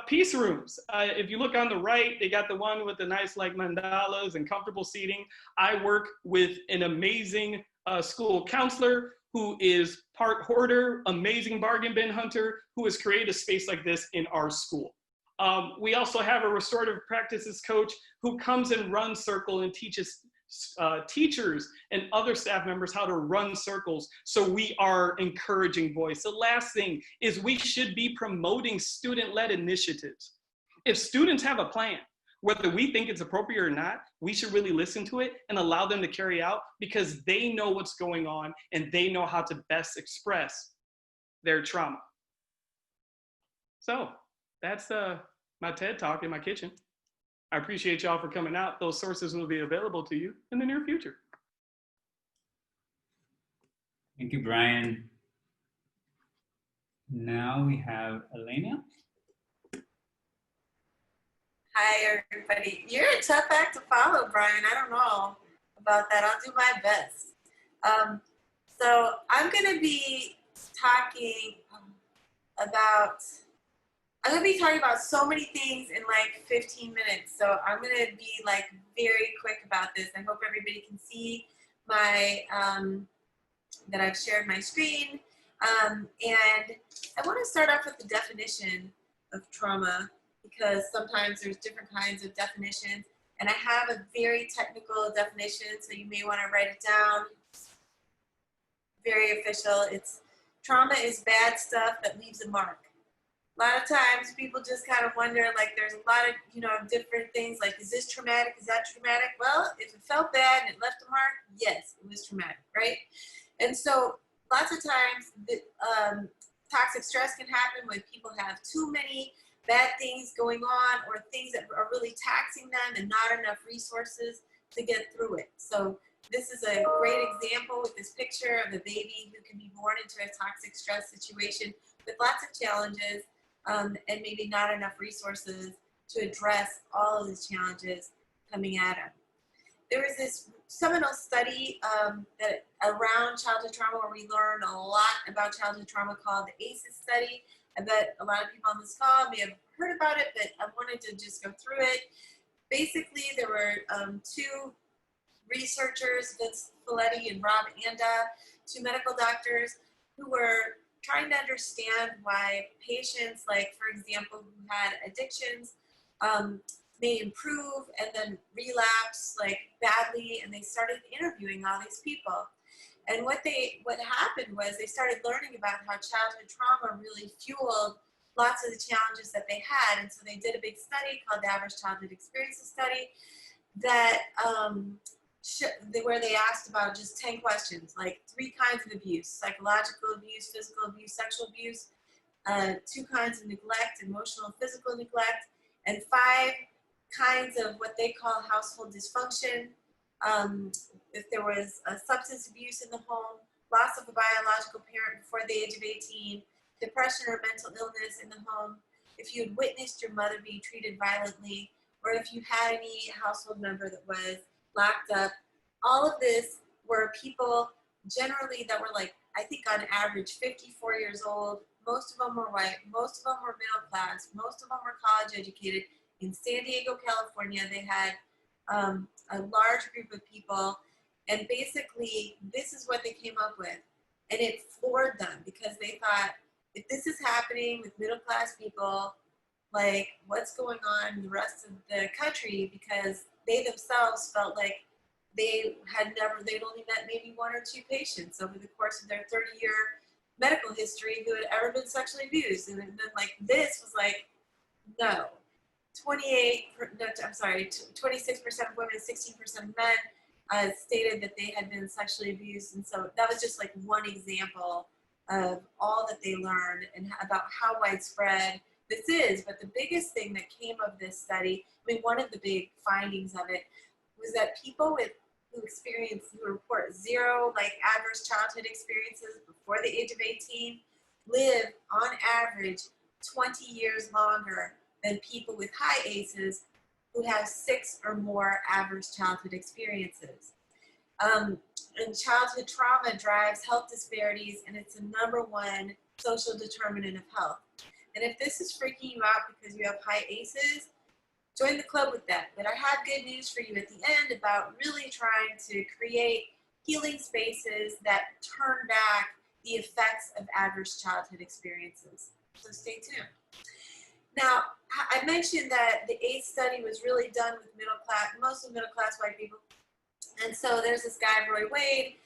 peace rooms. If you look on the right, they got the one with the nice like mandalas and comfortable seating. I work with an amazing school counselor who is part hoarder, amazing bargain bin hunter, who has created a space like this in our school. We also have a restorative practices coach who comes and runs circle and teaches teachers and other staff members how to run circles, so we are encouraging voice. The last thing is we should be promoting student-led initiatives. If students have a plan, whether we think it's appropriate or not, we should really listen to it and allow them to carry out, because they know what's going on and they know how to best express their trauma. So that's my TED Talk in my kitchen. I appreciate y'all for coming out. Those sources will be available to you in the near future.
Thank you, Brian. Now we have Elena.
Hi, everybody. You're a tough act to follow, Brian. I don't know about that. I'll do my best. So I'm going to be talking about so many things in like 15 minutes. So I'm going to be like very quick about this. I hope everybody can see my, that I've shared my screen. And I want to start off with the definition of trauma, because sometimes there's different kinds of definitions. And I have a very technical definition, so you may want to write it down. Very official. It's trauma is bad stuff that leaves a mark. A lot of times people just kind of wonder, like, there's a lot of, you know, different things, like, is this traumatic? Is that traumatic? Well, if it felt bad and it left a mark, yes, it was traumatic, right? And so lots of times the, toxic stress can happen when people have too many bad things going on or things that are really taxing them and not enough resources to get through it. So this is a great example with this picture of a baby who can be born into a toxic stress situation with lots of challenges and maybe not enough resources to address all of these challenges coming at them. There was this seminal study that around childhood trauma where we learned a lot about childhood trauma called the ACEs study. I bet a lot of people on this call may have heard about it, but I wanted to just go through it. Basically, there were two researchers, Vince Folletti and Rob Anda, two medical doctors who were trying to understand why patients, like, for example, who had addictions, may improve and then relapse, like, badly, and they started interviewing all these people. And what happened was they started learning about how childhood trauma really fueled lots of the challenges that they had. And so they did a big study called the Average Childhood Experiences Study that where they asked about just 10 questions, like 3 kinds of abuse: psychological abuse, physical abuse, sexual abuse, 2 kinds of neglect, emotional and physical neglect, and 5 kinds of what they call household dysfunction. If there was substance abuse in the home, loss of a biological parent before the age of 18, depression or mental illness in the home, if you had witnessed your mother being treated violently, or if you had any household member that was locked up. All of this were people generally that were, like, I think on average 54 years old. Most of them were white, most of them were middle class, most of them were college educated. In San Diego, California, they had a large group of people, and basically this is what they came up with. And it floored them because they thought, if this is happening with middle class people, like, what's going on in the rest of the country? Because they themselves felt like they'd only met maybe 1 or 2 patients over the course of their 30-year medical history who had ever been sexually abused. And then, like, this was like, no. 26% of women, 16% of men stated that they had been sexually abused. And so that was just like one example of all that they learned and about how widespread this is. But the biggest thing that came of this study, I mean, one of the big findings of it was that people who report 0 like adverse childhood experiences before the age of 18 live on average 20 years longer than people with high ACEs who have 6 or more adverse childhood experiences. And childhood trauma drives health disparities, and it's the #1 social determinant of health. And if this is freaking you out because you have high ACEs, join the club with that. But I have good news for you at the end about really trying to create healing spaces that turn back the effects of adverse childhood experiences. So stay tuned. Now, I mentioned that the ACE study was really done with mostly middle class white people. And so there's this guy, Roy Wade,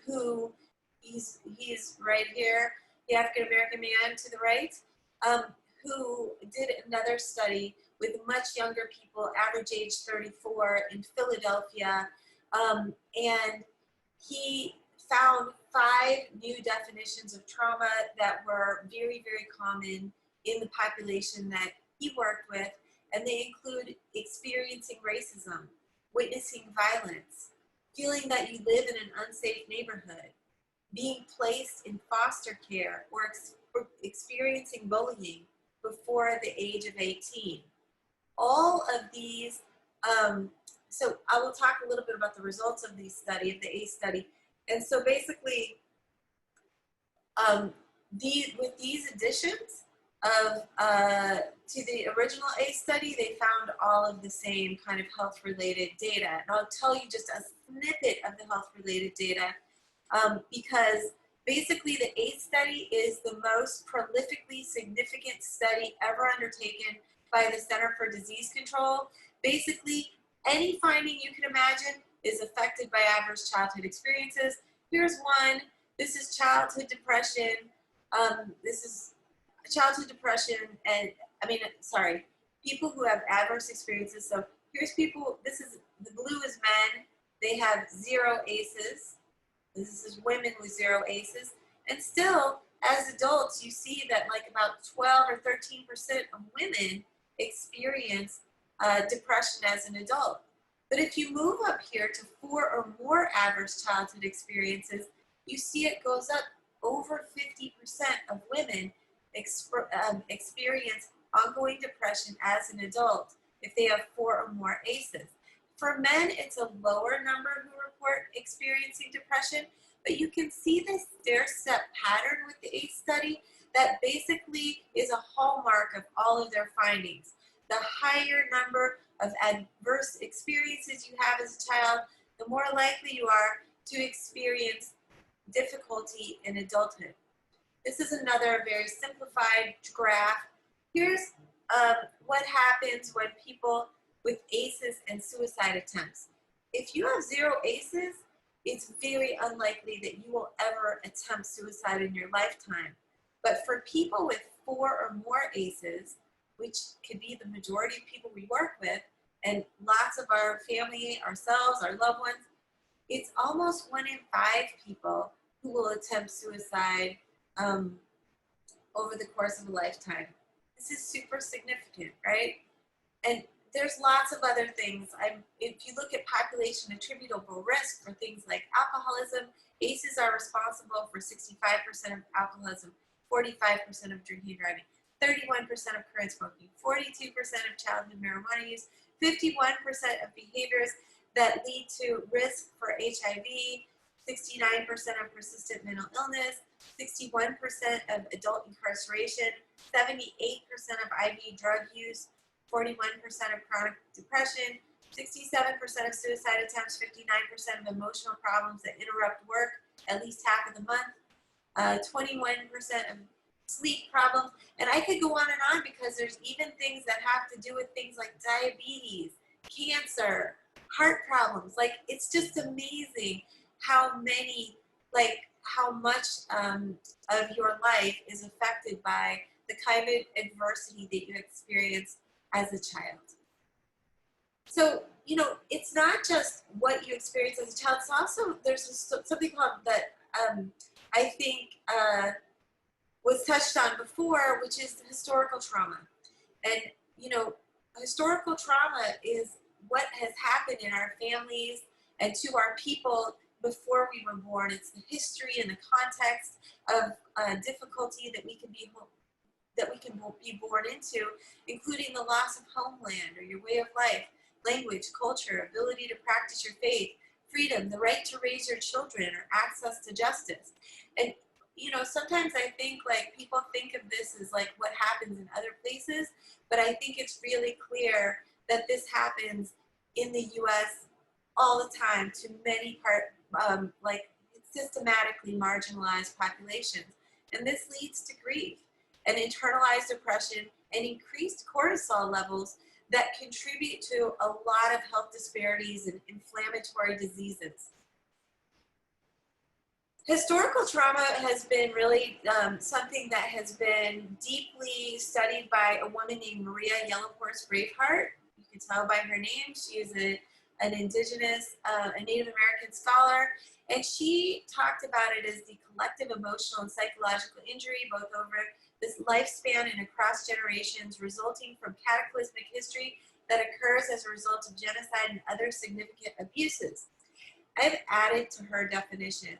who he's right here, the African-American man to the right, who did another study with much younger people, average age 34 in Philadelphia. And he found 5 new definitions of trauma that were very, very common in the population that he worked with. And they include experiencing racism, witnessing violence, feeling that you live in an unsafe neighborhood, being placed in foster care, or experiencing bullying before the age of 18. All of these, so I will talk a little bit about the results of the ACE study. And so basically, with these additions to the original ACE study, they found all of the same kind of health-related data. And I'll tell you just a snippet of the health-related data because basically the ACE study is the most prolifically significant study ever undertaken by the Center for Disease Control. Basically, any finding you can imagine is affected by adverse childhood experiences. Here's one. This is childhood depression. This is childhood depression and, people who have adverse experiences. So here's people, the blue is men. They have 0 ACEs. This is women with 0 ACEs. And still, as adults, you see that like about 12 or 13% of women experience depression as an adult. But if you move up here to 4 or more adverse childhood experiences, you see it goes up over 50% of women experience ongoing depression as an adult if they have 4 or more ACEs. For men, it's a lower number who report experiencing depression, but you can see this stair-step pattern with the ACE study that basically is a hallmark of all of their findings. The higher number of adverse experiences you have as a child, the more likely you are to experience difficulty in adulthood. This is another very simplified graph. Here's what happens when people with ACEs and suicide attempts. If you have 0 ACEs, it's very unlikely that you will ever attempt suicide in your lifetime. But for people with 4 or more ACEs, which could be the majority of people we work with, and lots of our family, ourselves, our loved ones, it's almost 1 in 5 people who will attempt suicide over the course of a lifetime. This is super significant, right? And there's lots of other things. If you look at population attributable risk for things like alcoholism, ACEs are responsible for 65% of alcoholism, 45% of drinking and driving, 31% of current smoking, 42% of childhood marijuana use, 51% of behaviors that lead to risk for HIV, 69% of persistent mental illness, 61% of adult incarceration, 78% of IV drug use, 41% of chronic depression, 67% of suicide attempts, 59% of emotional problems that interrupt work at least half of the month, 21% of sleep problems, and I could go on and on because there's even things that have to do with things like diabetes, cancer, heart problems. Like, it's just amazing how much of your life is affected by the kind of adversity that you experience as a child. So, it's not just what you experience as a child, it's also, there's something called that I think was touched on before, which is historical trauma. And, historical trauma is what has happened in our families and to our people before we were born. It's the history and the context of difficulty that we can be born into, including the loss of homeland or your way of life, language, culture, ability to practice your faith, freedom, the right to raise your children, or access to justice. And sometimes I think people think of this as like what happens in other places, but I think it's really clear that this happens in the U.S. all the time to many systematically marginalized populations. And this leads to grief and internalized depression and increased cortisol levels that contribute to a lot of health disparities and inflammatory diseases. Historical trauma has been really something that has been deeply studied by a woman named Maria Yellowhorse Braveheart. You can tell by her name, she is an indigenous, a Native American scholar, and she talked about it as the collective emotional and psychological injury, both over this lifespan and across generations, resulting from cataclysmic history that occurs as a result of genocide and other significant abuses. I've added to her definition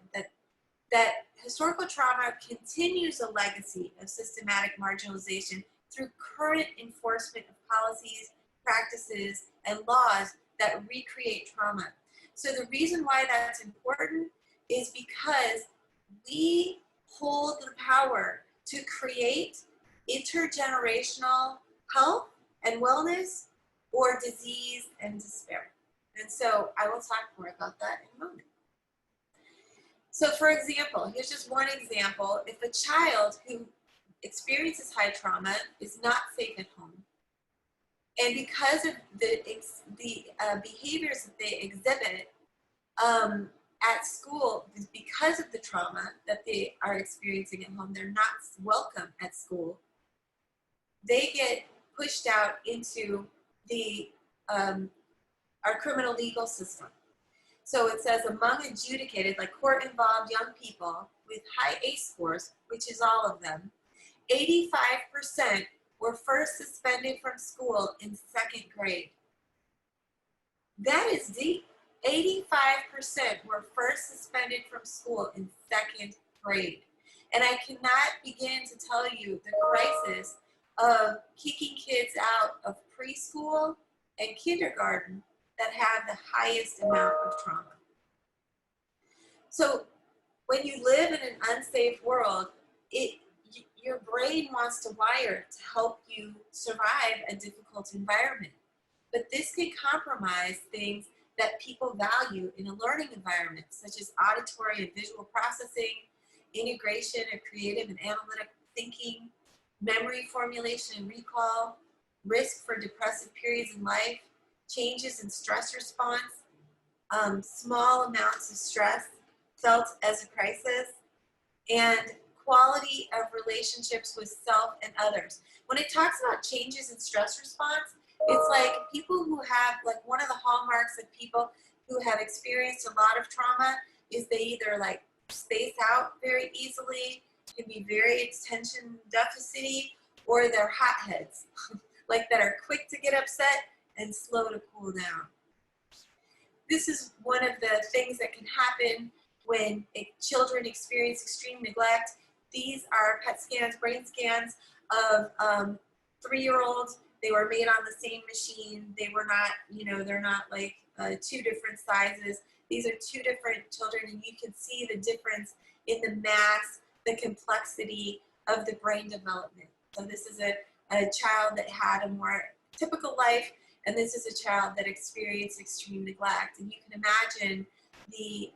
that historical trauma continues a legacy of systematic marginalization through current enforcement of policies, practices, and laws that recreate trauma. So the reason why that's important is because we hold the power to create intergenerational health and wellness or disease and despair. And so I will talk more about that in a moment. So for example, here's just one example. If a child who experiences high trauma is not safe at home, And because of the behaviors that they exhibit at school, because of the trauma that they are experiencing at home, they're not welcome at school. They get pushed out into the our criminal legal system. So it says among adjudicated, like court-involved young people with high ACE scores, which is all of them, 85% were first suspended from school in 2nd grade. That is deep. 85% were first suspended from school in 2nd grade. And I cannot begin to tell you the crisis of kicking kids out of preschool and kindergarten that have the highest amount of trauma. So when you live in an unsafe world, your brain wants to wire to help you survive a difficult environment. But this can compromise things that people value in a learning environment, such as auditory and visual processing, integration of creative and analytic thinking, memory formulation and recall, risk for depressive periods in life, changes in stress response, small amounts of stress felt as a crisis, and quality of relationships with self and others. When it talks about changes in stress response, it's like people who have, like one of the hallmarks of people who have experienced a lot of trauma is they either like space out very easily, can be very attention deficity, or they're hotheads, like that are quick to get upset and slow to cool down. This is one of the things that can happen when children experience extreme neglect. These are PET scans, brain scans of 3-year-olds. They were made on the same machine. They were not, they're not like 2 different sizes. These are 2 different children, and you can see the difference in the mass, the complexity of the brain development. So this is a child that had a more typical life, and this is a child that experienced extreme neglect. And you can imagine the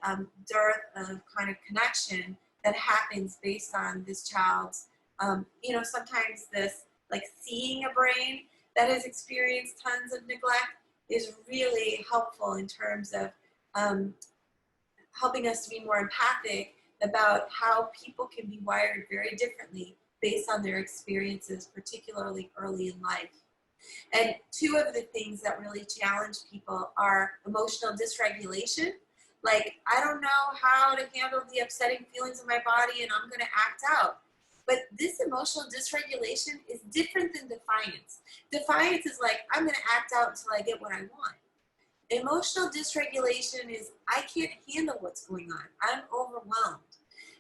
dearth of kind of connection that happens based on this child's, sometimes this, like seeing a brain that has experienced tons of neglect is really helpful in terms of helping us to be more empathic about how people can be wired very differently based on their experiences, particularly early in life. And 2 of the things that really challenge people are emotional dysregulation. Like, I don't know how to handle the upsetting feelings in my body and I'm gonna act out. But this emotional dysregulation is different than defiance. Defiance is like, I'm gonna act out until I get what I want. Emotional dysregulation is, I can't handle what's going on. I'm overwhelmed.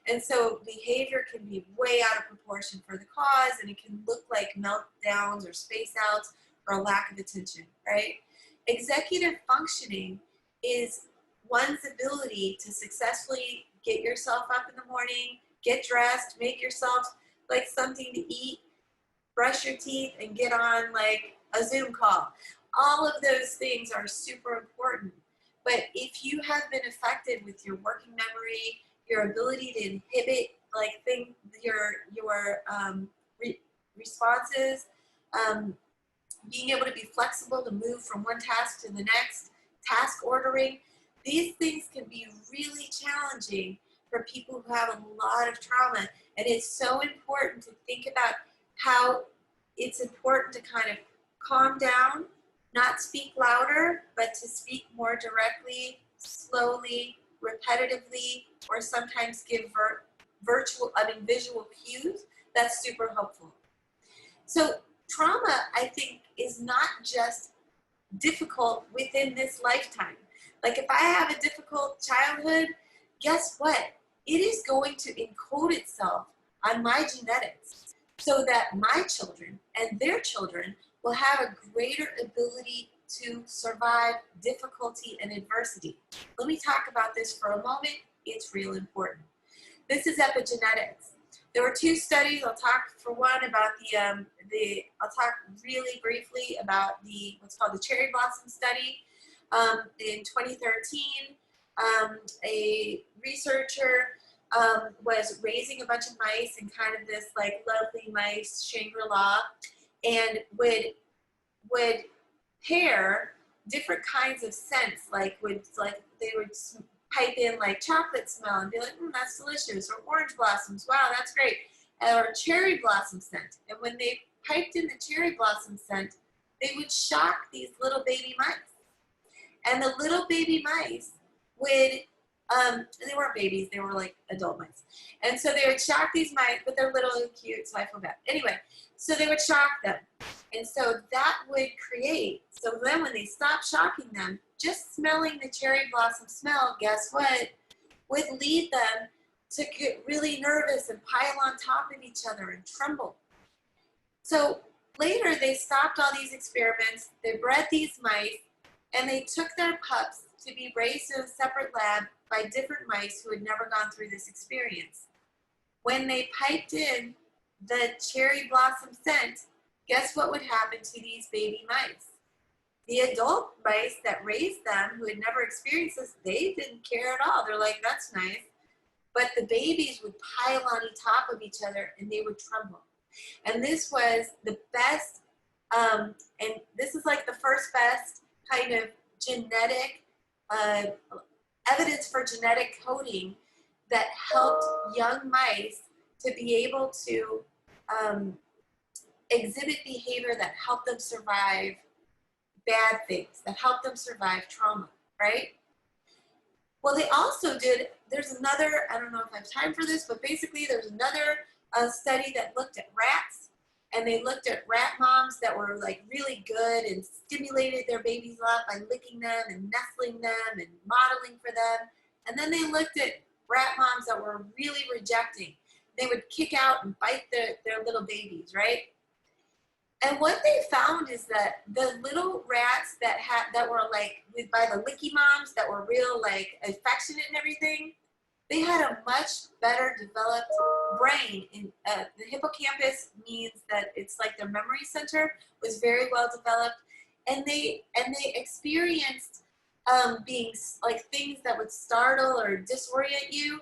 And so behavior can be way out of proportion for the cause, and it can look like meltdowns or space outs or a lack of attention, right? Executive functioning is one's ability to successfully get yourself up in the morning, get dressed, make yourself like something to eat, brush your teeth, and get on like a Zoom call. All of those things are super important. But if you have been affected with your working memory, your ability to inhibit like your responses, being able to be flexible to move from one task to the next, task ordering, these things can be really challenging for people who have a lot of trauma. And it's so important to think about how it's important to kind of calm down, not speak louder, but to speak more directly, slowly, repetitively, or sometimes give visual cues. That's super helpful. So trauma, I think, is not just difficult within this lifetime. Like if I have a difficult childhood, guess what? It is going to encode itself on my genetics so that my children and their children will have a greater ability to survive difficulty and adversity. Let me talk about this for a moment. It's real important. This is epigenetics. There were 2 studies. I'll talk for one about I'll talk really briefly about what's called the cherry blossom study. In 2013, a researcher was raising a bunch of mice in kind of this like lovely mice Shangri-La, and would would pair different kinds of scents, they would pipe in like chocolate smell and be like, that's delicious, or orange blossoms, wow, that's great, or cherry blossom scent. And when they piped in the cherry blossom scent, they would shock these little baby mice. And the little baby mice would, they weren't babies, they were like adult mice. And so they would shock these mice, but they're little and cute, so I feel bad. Anyway, so they would shock them. And so that would create, so then when they stopped shocking them, just smelling the cherry blossom smell, guess what, would lead them to get really nervous and pile on top of each other and tremble. So later they stopped all these experiments, they bred these mice, and they took their pups to be raised in a separate lab by different mice who had never gone through this experience. When they piped in the cherry blossom scent, guess what would happen to these baby mice? The adult mice that raised them, who had never experienced this, they didn't care at all. They're like, that's nice. But the babies would pile on top of each other and they would tremble. And this was the best, and this is like the first best kind of genetic, evidence for genetic coding that helped young mice to be able to exhibit behavior that helped them survive bad things, that helped them survive trauma, right? Well, they also did, there's another, I don't know if I have time for this, but basically there's another study that looked at rats, and they looked at rat moms that were like really good and stimulated their babies up by licking them and nestling them and modeling for them. And then they looked at rat moms that were really rejecting. They would kick out and bite their little babies, right? And what they found is that the little rats that were like by the licky moms, that were real like affectionate and everything, they had a much better developed brain. In the hippocampus means that it's like their memory center was very well developed, and they experienced being like things that would startle or disorient you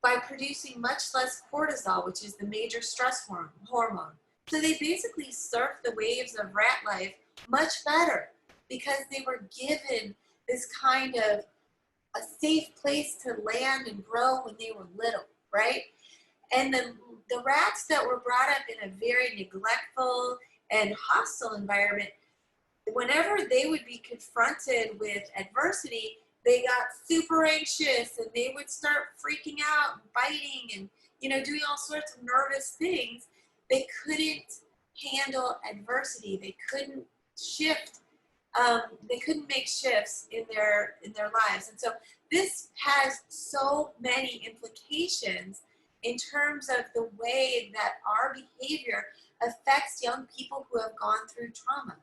by producing much less cortisol, which is the major stress hormone. So they basically surfed the waves of rat life much better because they were given this kind of a safe place to land and grow when they were little, right? And the rats that were brought up in a very neglectful and hostile environment, whenever they would be confronted with adversity, they got super anxious and they would start freaking out and biting and, doing all sorts of nervous things. They couldn't handle adversity. They couldn't shift. They couldn't make shifts in their lives. And so this has so many implications in terms of the way that our behavior affects young people who have gone through trauma.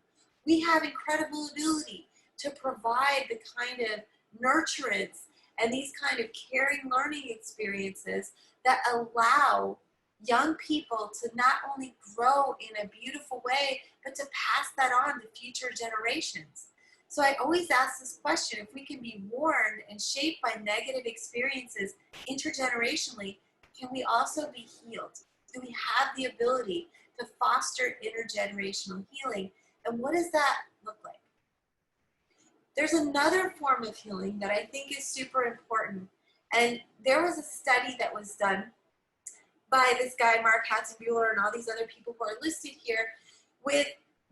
We have incredible ability to provide the kind of nurturance and these kind of caring learning experiences that allow young people to not only grow in a beautiful way, but to pass that on to future generations. So I always ask this question: if we can be warned and shaped by negative experiences intergenerationally, can we also be healed? Do we have the ability to foster intergenerational healing? And what does that look like? There's another form of healing that I think is super important. And there was a study that was done by this guy, Mark Hatzenbuehler, and all these other people who are listed here, with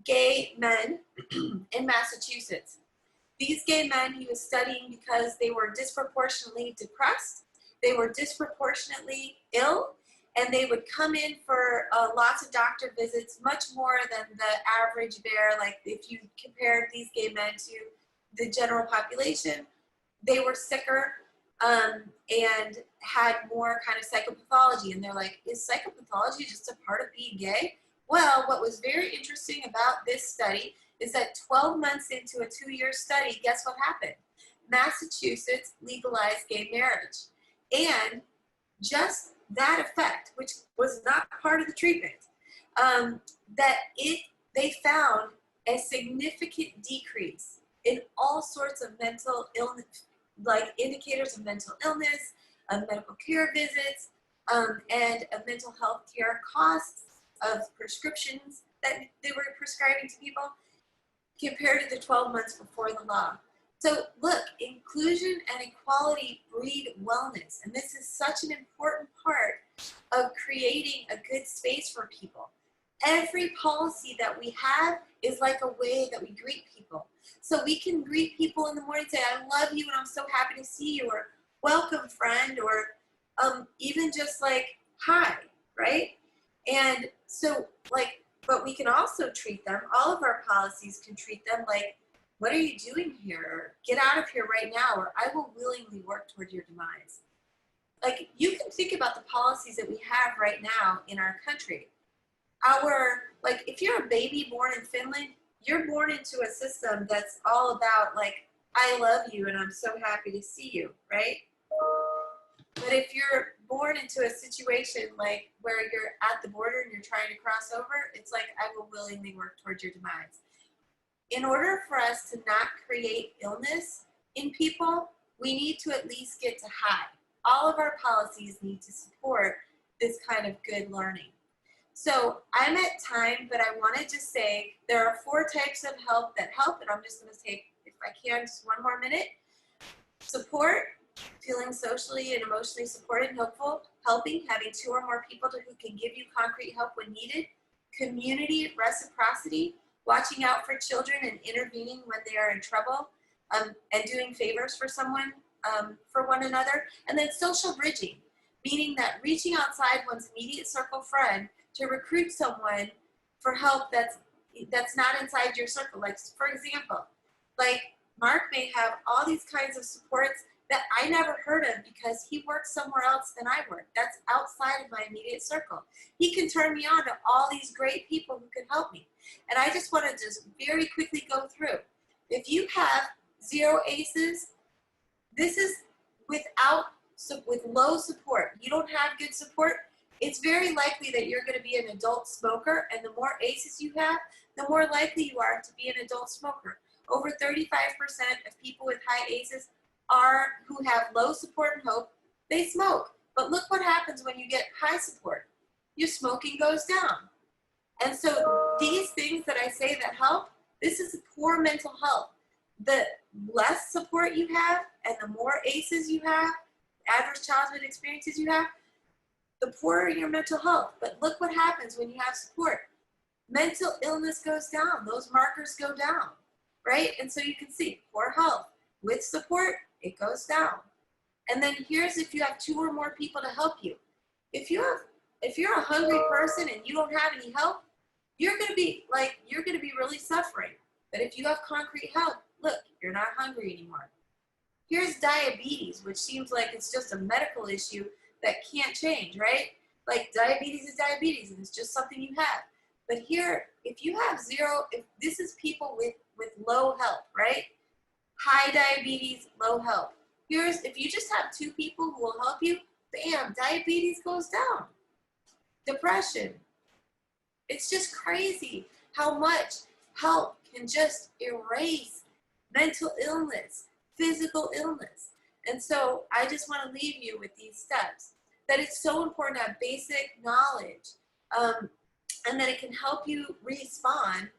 gay men in Massachusetts. These gay men he was studying because they were disproportionately depressed, they were disproportionately ill, and they would come in for lots of doctor visits, much more than the average bear. Like if you compared these gay men to the general population, they were sicker and had more kind of psychopathology. And they're like, is psychopathology just a part of being gay? Well, what was very interesting about this study is that 12 months into a 2-year study, guess what happened? Massachusetts legalized gay marriage. And just that effect, which was not part of the treatment, they found a significant decrease in all sorts of mental illness, like indicators of mental illness, of medical care visits, and of mental health care costs, of prescriptions that they were prescribing to people. compared to the 12 months before the law. So look, inclusion and equality breed wellness. And this is such an important part of creating a good space for people. Every policy that we have is like a way that we greet people. So we can greet people in the morning, say, I love you and I'm so happy to see you, or welcome friend, or even just like, hi, right? And so like, but we can also treat them, all of our policies can treat them like, what are you doing here? Or, get out of here right now, or I will willingly work toward your demise. Like, you can think about the policies that we have right now in our country. Like, if you're a baby born in Finland, you're born into a system that's all about like, I love you and I'm so happy to see you, right? But if you're born into a situation like where you're at the border and you're trying to cross over, it's like, I will willingly work towards your demise. In order for us to not create illness in people, we need to at least get to high. All of our policies need to support this kind of good learning. So I'm at time, but I want to just say there are 4 types of help that help, and I'm just going to take, if I can, just 1 more minute. Support, feeling socially and emotionally supported and helping, having 2 or more people who can give you concrete help when needed. Community reciprocity, watching out for children and intervening when they are in trouble, and doing favors for someone, for one another. And then social bridging, meaning that reaching outside one's immediate circle friend to recruit someone for help that's not inside your circle. Like, for example, like Mark may have all these kinds of supports that I never heard of because he works somewhere else than I work. That's outside of my immediate circle. He can turn me on to all these great people who can help me. And I just want to just very quickly go through. If you have 0 ACEs, this is with low support. You don't have good support, it's very likely that you're going to be an adult smoker, and the more ACEs you have, the more likely you are to be an adult smoker. Over 35% of people with high ACEs who have low support and hope, they smoke. But look what happens when you get high support. Your smoking goes down. And so these things that I say that help, this is poor mental health. The less support you have and the more ACEs you have, adverse childhood experiences you have, the poorer your mental health. But look what happens when you have support. Mental illness goes down. Those markers go down, right? And so you can see poor health. With support, it goes down. And then here's if you have 2 or more people to help you. If you're a hungry person and you don't have any help, you're gonna be really suffering. But if you have concrete help, look, you're not hungry anymore. Here's diabetes, which seems like it's just a medical issue that can't change, right? Like diabetes is diabetes and it's just something you have. But here, if you have 0, if this is people with low health, right? High diabetes, low health. Here's, if you just have 2 people who will help you, bam, diabetes goes down. Depression. It's just crazy how much help can just erase mental illness, physical illness. And so I just want to leave you with these steps, that it's so important to have basic knowledge, and that it can help you respond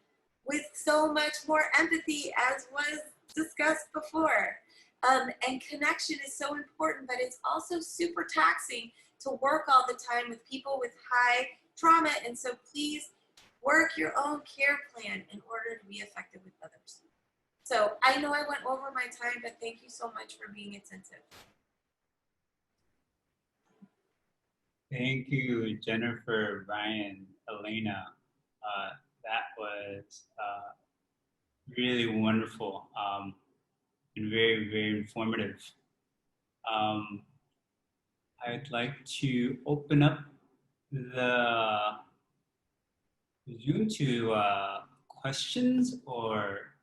with so much more empathy, as was discussed before. And connection is so important, but it's also super taxing to work all the time with people with high trauma. And so please work your own care plan in order to be effective with others. So I know I went over my time, but thank you so much for being attentive.
Thank you, Jennifer, Brian, Elena. That was really wonderful and very, very informative. I'd like to open up the Zoom to questions or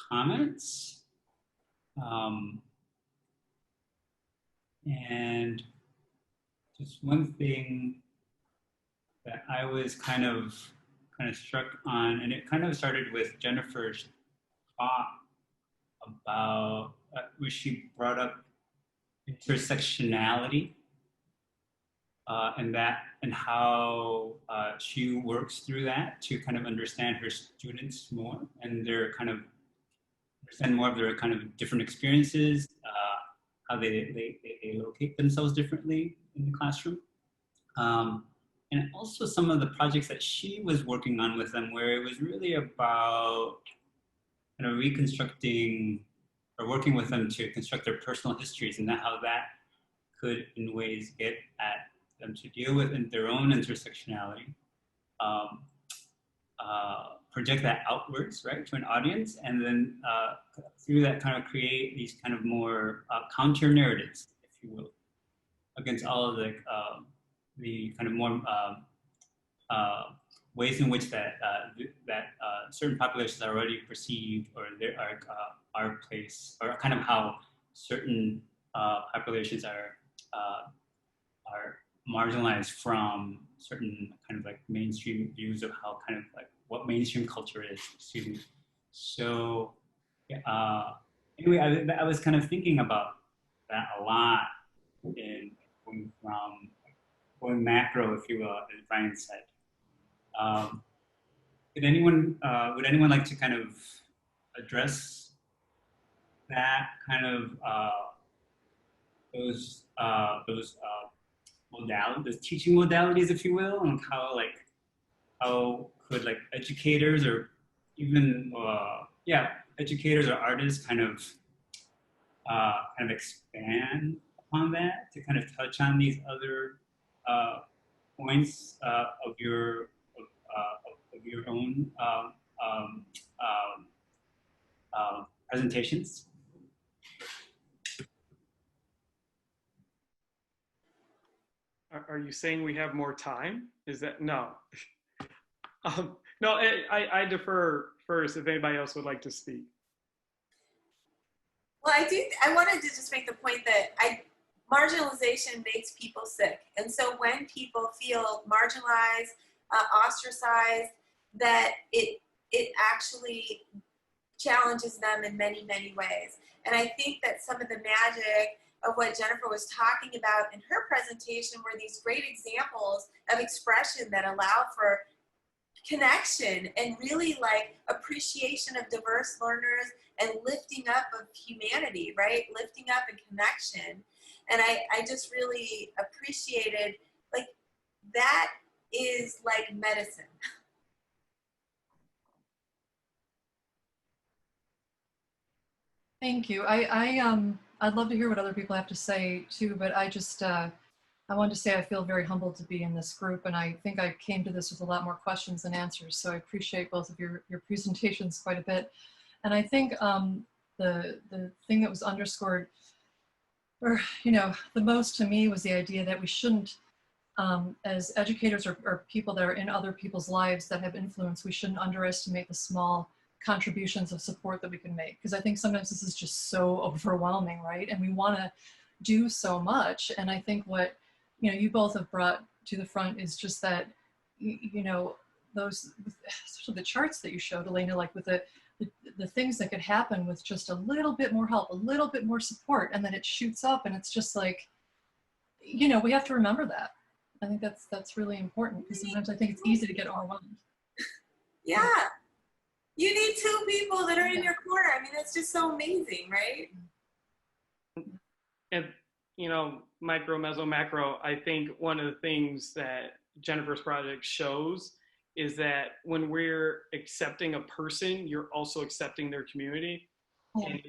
comments. And just one thing that I was kind of struck on, and it kind of started with Jennifer's talk about, where she brought up intersectionality. and how she works through that to kind of understand her students more and their kind of understand more of their kind of different experiences, how they locate themselves differently in the classroom. And also some of the projects that she was working on with them, where it was really about kind of reconstructing or working with them to construct their personal histories, and how that could, in ways, get at them to deal with their own intersectionality, project that outwards, right, to an audience, and then through that kind of create these kind of more counter narratives, if you will, against all of the kind of more ways in which that certain populations are already perceived, or there are placed, or kind of how certain populations are marginalized from certain kind of like mainstream views of how kind of like what mainstream culture is. Excuse me. So anyway, I was kind of thinking about that a lot in going from going macro, if you will, as Brian said. Would anyone like to kind of address that kind of those modalities, those teaching modalities, if you will, and how could like educators or even educators or artists kind of expand upon that to kind of touch on these other points of your own presentations.
Are you saying we have more time? Is that no? No, I defer first if anybody else would like to speak.
Well, I wanted to just make the point that marginalization makes people sick. And so when people feel marginalized, ostracized, that it actually challenges them in many, many ways. And I think that some of the magic of what Jennifer was talking about in her presentation were these great examples of expression that allow for connection and really like appreciation of diverse learners and lifting up of humanity, right? Lifting up and connection. And I just really appreciated, like, that is like medicine.
Thank you. I'd love to hear what other people have to say too, but I just, I wanted to say I feel very humbled to be in this group, and I think I came to this with a lot more questions than answers. So I appreciate both of your presentations quite a bit. And I think the thing that was underscored, or the most to me, was the idea that we shouldn't, as educators or people that are in other people's lives that have influence, we shouldn't underestimate the small contributions of support that we can make. Because I think sometimes this is just so overwhelming, right? And we want to do so much. And I think what you both have brought to the front is just that, those, especially the charts that you showed, Elena, like with the things that could happen with just a little bit more help, a little bit more support, and then it shoots up, and it's just like, we have to remember that. I think that's really important, because sometimes I think it's easy to get overwhelmed.
Yeah. You need two people that are in your corner. I mean, that's just so amazing, right?
And, micro, meso, macro, I think one of the things that Jennifer's project shows is that when we're accepting a person, you're also accepting their community. Yeah. And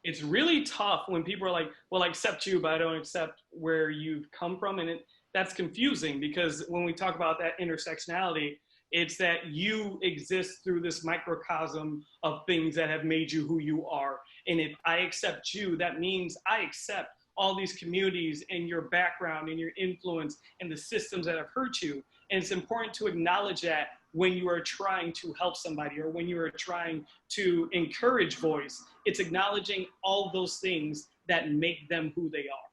it's really tough when people are like, well, I accept you, but I don't accept where you've come from. And that's confusing, because when we talk about that intersectionality, it's that you exist through this microcosm of things that have made you who you are. And if I accept you, that means I accept all these communities and your background and your influence and the systems that have hurt you. And it's important to acknowledge that when you are trying to help somebody, or when you are trying to encourage voice. It's acknowledging all those things that make them who they are.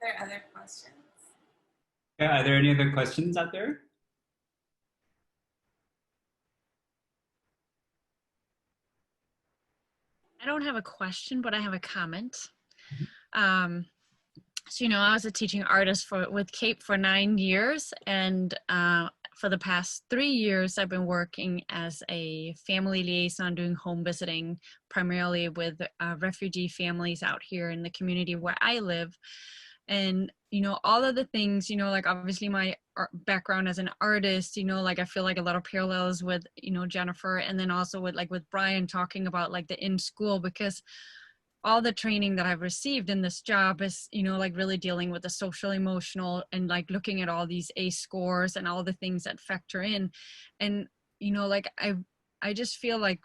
Are there other questions?
Yeah, are there any other questions out there?
I don't have a question, but I have a comment. So, I was a teaching artist with CAPE for 9 years, and for the past 3 years, I've been working as a family liaison, doing home visiting, primarily with refugee families out here in the community where I live. And, all of the things, like obviously my background as an artist, like I feel like a lot of parallels with, Jennifer, and then also with Brian talking about like the in school, because all the training that I've received in this job is, like really dealing with the social, emotional, and like looking at all these ACE scores and all the things that factor in. And, like I just feel like,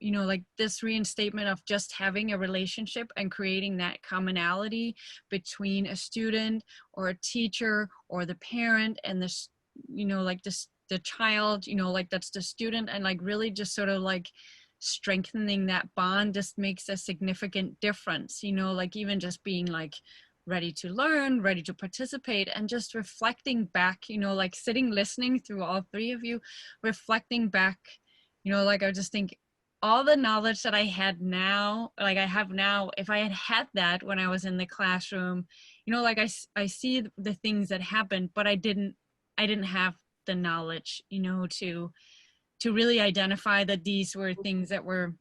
like this reinstatement of just having a relationship and creating that commonality between a student or a teacher or the parent and this, like this, the child, like that's the student, and like really just sort of like strengthening that bond just makes a significant difference, like even just being like ready to learn, ready to participate, and just reflecting back, like sitting, listening through all three of you, reflecting back, like I just think all the knowledge that I had now, like I have now, if I had had that when I was in the classroom, like I see the things that happened, but I didn't have the knowledge, to really identify that these were things that were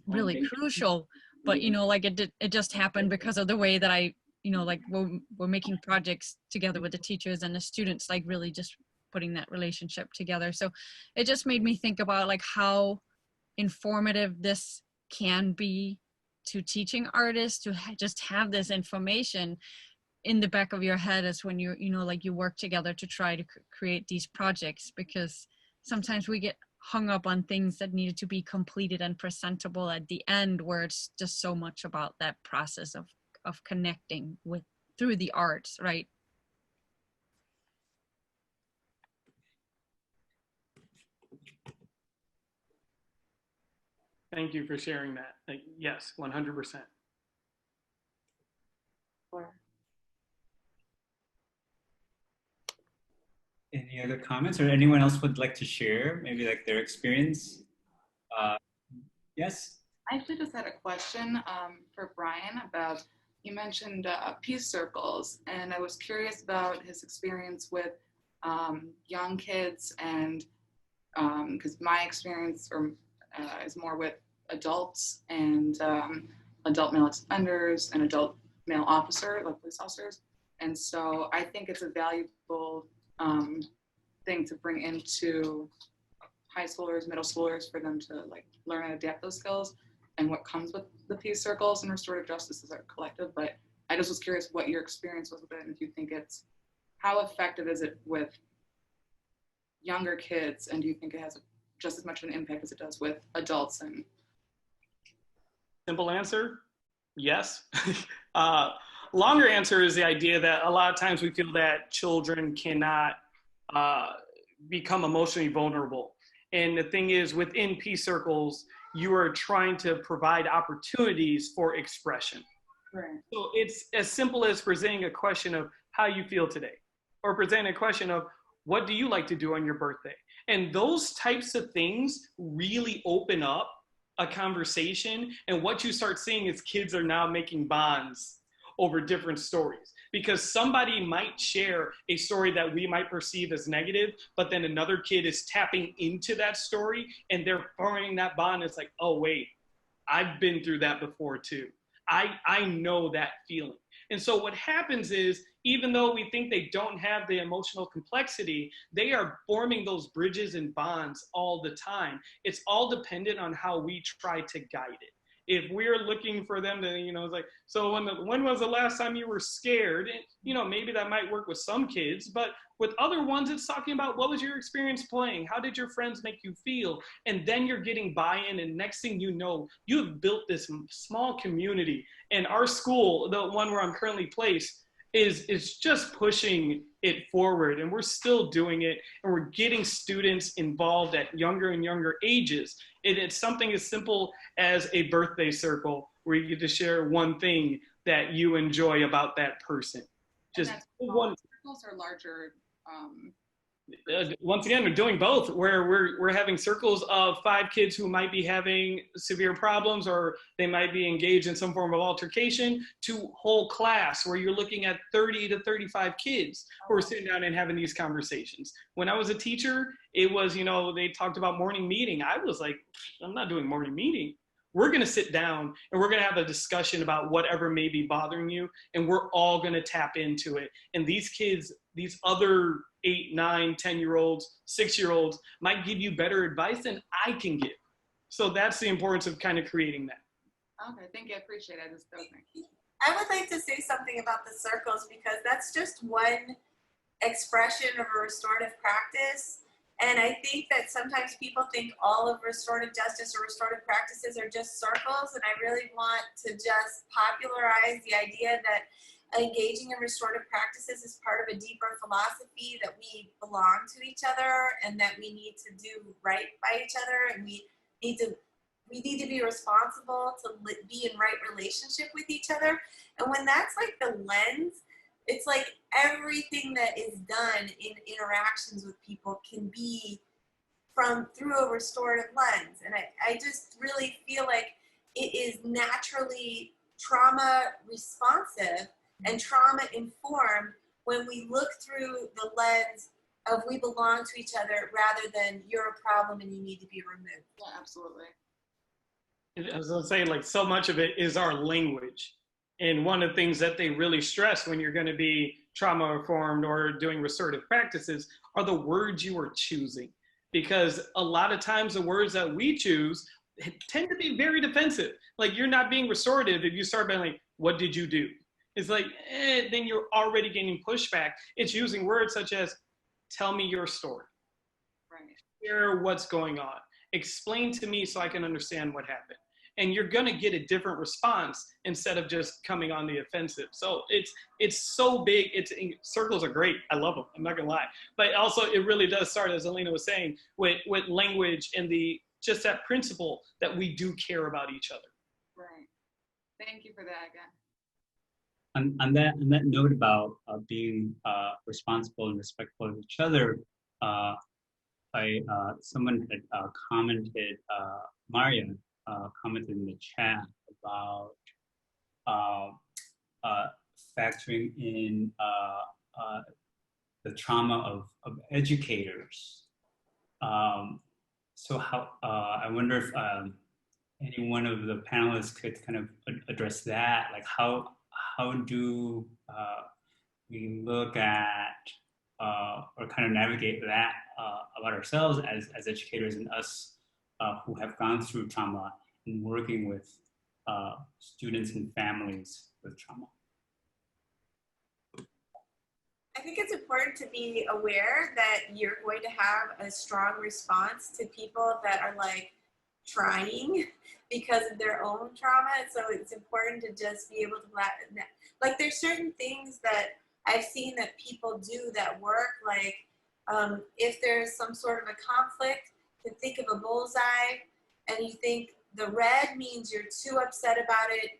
really crucial. But like it just happened because of the way that I, like we're making projects together with the teachers and the students, like really just putting that relationship together. So it just made me think about like how informative this can be to teaching artists, to just have this information in the back of your head as when you're, like you work together to try to create these projects, because sometimes we get hung up on things that needed to be completed and presentable at the end, where it's just so much about that process of connecting with through the arts, right?
Thank you for sharing that. Like, yes, 100%.
Any other comments, or anyone else would like to share maybe like their experience? Yes?
I actually just had a question for Brian about, you mentioned peace circles, and I was curious about his experience with young kids, and because my experience is more with adults and adult male offenders and adult male officers, like police officers. And so I think it's a valuable thing to bring into high schoolers, middle schoolers, for them to like learn and adapt those skills and what comes with the peace circles and restorative justice as a collective. But I just was curious what your experience was with it, and if you think how effective is it with younger kids, and do you think it has just as much of an impact as it does with adults? And
simple answer, yes. Longer answer is the idea that a lot of times we feel that children cannot become emotionally vulnerable. And the thing is, within peace circles, you are trying to provide opportunities for expression.
right.
So it's as simple as presenting a question of how you feel today, or presenting a question of what do you like to do on your birthday? And those types of things really open up a conversation. And what you start seeing is kids are now making bonds over different stories, because somebody might share a story that we might perceive as negative, but then another kid is tapping into that story and they're forming that bond. It's like, oh wait, I've been through that before too. I know that feeling. And so what happens is, even though we think they don't have the emotional complexity, they are forming those bridges and bonds all the time. It's all dependent on how we try to guide it. If we're looking for them to, it's like, so when was the last time you were scared? And, maybe that might work with some kids, but with other ones, it's talking about what was your experience playing? How did your friends make you feel? And then you're getting buy-in, and next thing you know, you've built this small community. And our school, the one where I'm currently placed, is just pushing it forward, and we're still doing it, and we're getting students involved at younger and younger ages. It's something as simple as a birthday circle where you get to share one thing that you enjoy about that person. Just one.
Circles or larger
once again, we're doing both, where we're having circles of 5 kids who might be having severe problems, or they might be engaged in some form of altercation, to whole class where you're looking at 30 to 35 kids who are sitting down and having these conversations. When I was a teacher, it was, you know, they talked about morning meeting. I was like, I'm not doing morning meeting. We're going to sit down and we're going to have a discussion about whatever may be bothering you, and we're all going to tap into it. And these kids, these other 8, 9, 10-year-olds, 6-year-olds might give you better advice than I can give. So that's the importance of kind of creating that.
Okay, thank you. I appreciate it. That was my key.
I would like to say something about the circles, because that's just one expression of a restorative practice. And I think that sometimes people think all of restorative justice or restorative practices are just circles. And I really want to just popularize the idea that engaging in restorative practices is part of a deeper philosophy that we belong to each other, and that we need to do right by each other, and we need to be responsible to be in right relationship with each other. And when that's like the lens, it's like everything that is done in interactions with people can be through a restorative lens. And I just really feel like it is naturally trauma responsive and trauma informed when we look through the lens of we belong to each other, rather than you're a problem and you need to be removed.
Yeah, absolutely.
I was going to say, like, so much of it is our language. And one of the things that they really stress when you're going to be trauma informed or doing restorative practices are the words you are choosing. Because a lot of times the words that we choose tend to be very defensive. Like, you're not being restorative if you start being like, what did you do? It's like, then you're already getting pushback. It's using words such as, tell me your story.
Right.
Share what's going on. Explain to me so I can understand what happened. And you're gonna get a different response instead of just coming on the offensive. So it's so big. Circles are great. I love them. I'm not gonna lie. But also, it really does start, as Elena was saying, with language and just that principle that we do care about each other.
Right. Thank you for that again.
On that note about being responsible and respectful of each other, someone had commented, Maria commented in the chat about factoring in the trauma of educators. So how I wonder if any one of the panelists could kind of address that, like how do we look at or kind of navigate that about ourselves as educators, and us who have gone through trauma and working with students and families with trauma?
I think it's important to be aware that you're going to have a strong response to people that are like trying because of their own trauma. So it's important to just be able to, like, there's certain things that I've seen that people do that work, like if there's some sort of a conflict, to think of a bullseye, and you think the red means you're too upset about it,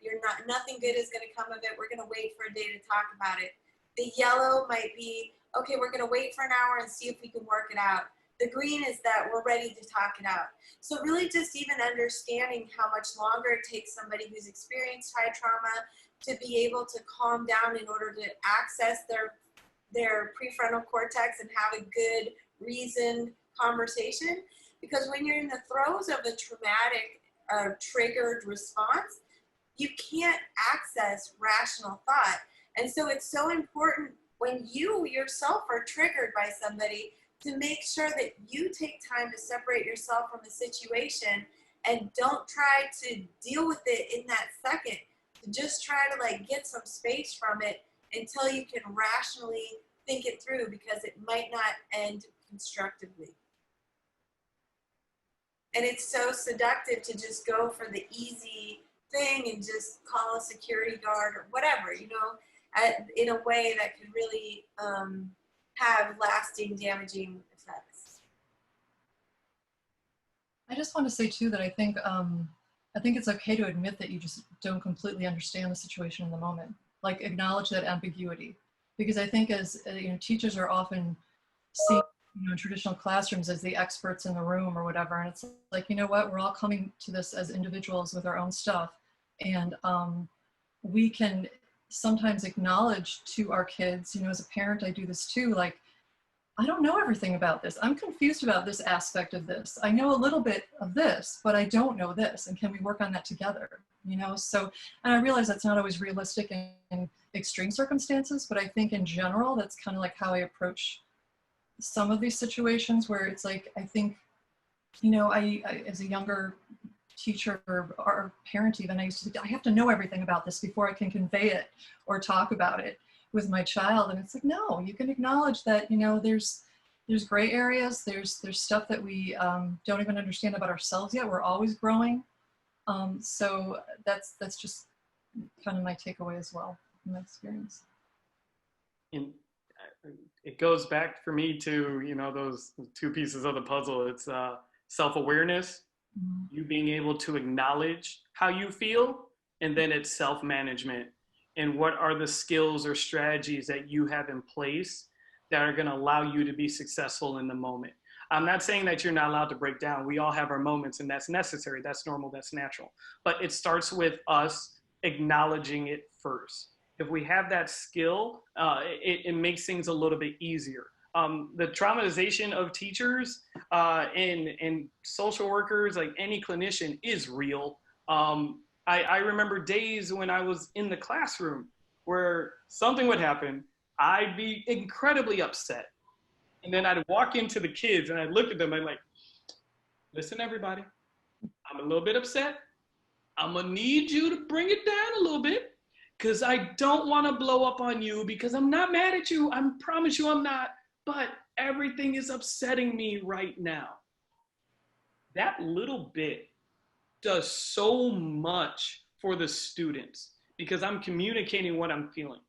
nothing good is going to come of it, we're going to wait for a day to talk about it. The yellow might be, okay, we're going to wait for an hour and see if we can work it out. The green is that we're ready to talk it out. So really just even understanding how much longer it takes somebody who's experienced high trauma to be able to calm down in order to access their prefrontal cortex and have a good reasoned conversation. Because when you're in the throes of a traumatic triggered response, you can't access rational thought. And so it's so important when you yourself are triggered by somebody to make sure that you take time to separate yourself from the situation and don't try to deal with it in that second. Just try to like get some space from it until you can rationally think it through, because it might not end constructively. And it's so seductive to just go for the easy thing and just call a security guard or whatever, you know, in a way that could really have lasting damaging effects.
I just want to say too that I think it's okay to admit that you just don't completely understand the situation in the moment. Like, acknowledge that ambiguity, because I think as you know, teachers are often seen you know, traditional classrooms as the experts in the room or whatever. And it's like, you know what, we're all coming to this as individuals with our own stuff. And we can sometimes acknowledge to our kids, you know, as a parent, I do this too, like, I don't know everything about this. I'm confused about this aspect of this. I know a little bit of this, but I don't know this. And can we work on that together? You know, so, and I realize that's not always realistic in extreme circumstances, but I think in general, that's kind of like how I approach some of these situations where it's like, I think, you know, I as a younger teacher or parent even, I used to think, I have to know everything about this before I can convey it or talk about it with my child. And it's like, no, you can acknowledge that, you know, there's gray areas, there's stuff that we don't even understand about ourselves yet. We're always growing. So that's just kind of my takeaway as well from my experience.
And it goes back for me to, you know, those two pieces of the puzzle. It's self-awareness, you being able to acknowledge how you feel, and then it's self-management. And what are the skills or strategies that you have in place that are going to allow you to be successful in the moment? I'm not saying that you're not allowed to break down. We all have our moments, and that's necessary. That's normal. That's natural. But it starts with us acknowledging it first. If we have that skill, it makes things a little bit easier. The traumatization of teachers and social workers, like any clinician, is real. I remember days when I was in the classroom where something would happen. I'd be incredibly upset. And then I'd walk into the kids and I'd look at them and I'd like, listen, everybody, I'm a little bit upset. I'm gonna need you to bring it down a little bit because I don't want to blow up on you because I'm not mad at you. I promise you I'm not, but everything is upsetting me right now. That little bit does so much for the students because I'm communicating what I'm feeling.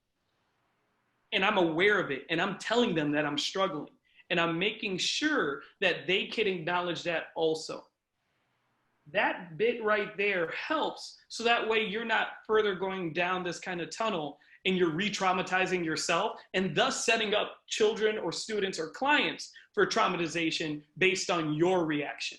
And I'm aware of it, and I'm telling them that I'm struggling. And I'm making sure that they can acknowledge that also. That bit right there helps, so that way you're not further going down this kind of tunnel and you're re-traumatizing yourself and thus setting up children or students or clients for traumatization based on your reaction.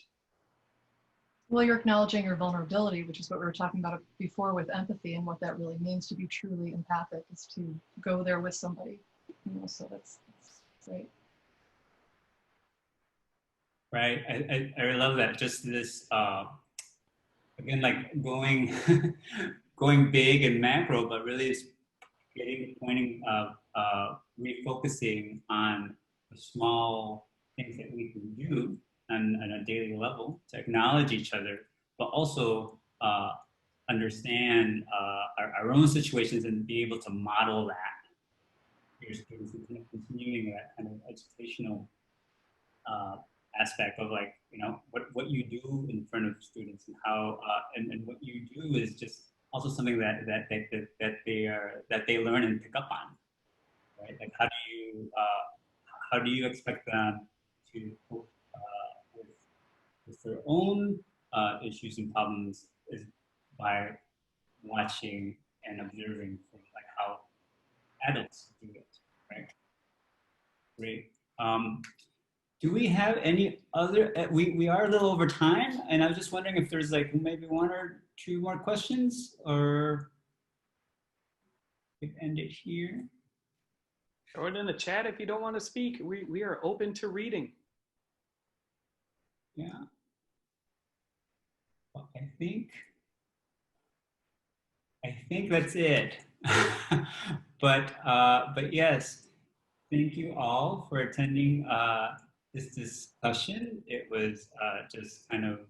Well, you're acknowledging your vulnerability, which is what we were talking about before with empathy, and what that really means to be truly empathic is to go there with somebody. You know, so that's great.
Right, I love that. Just this, again, like going going big and macro, but really it's getting the pointing of refocusing on the small things that we can do on a daily level to acknowledge each other, but also understand our own situations and be able to model that for your students, and continuing that kind of educational aspect of, like, you know, what you do in front of students and how and what you do is just also something that they learn and pick up on, right? Like how do you expect them to cope with their own issues and problems is by watching and observing things like how adults do it, right? Great. Do we have any other, we are a little over time, and I was just wondering if there's like maybe one or two more questions, or we could end it here.
Throw it in the chat if you don't want to speak. We are open to reading.
Yeah. Well, I think that's it. But yes, thank you all for attending this discussion. It was just kind of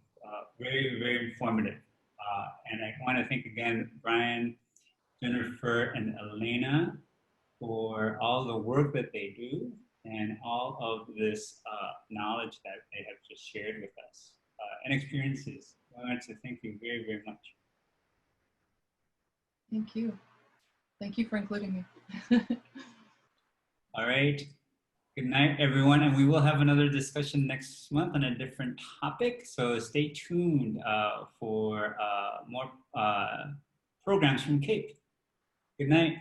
very, very informative. And I want to thank again Brian, Jennifer, and Elena for all the work that they do and all of this knowledge that they have just shared with us and experiences. I wanted to thank you very, very much.
Thank you. Thank you for including me.
All right. Good night, everyone. And we will have another discussion next month on a different topic. So stay tuned for more programs from CAPE. Good night.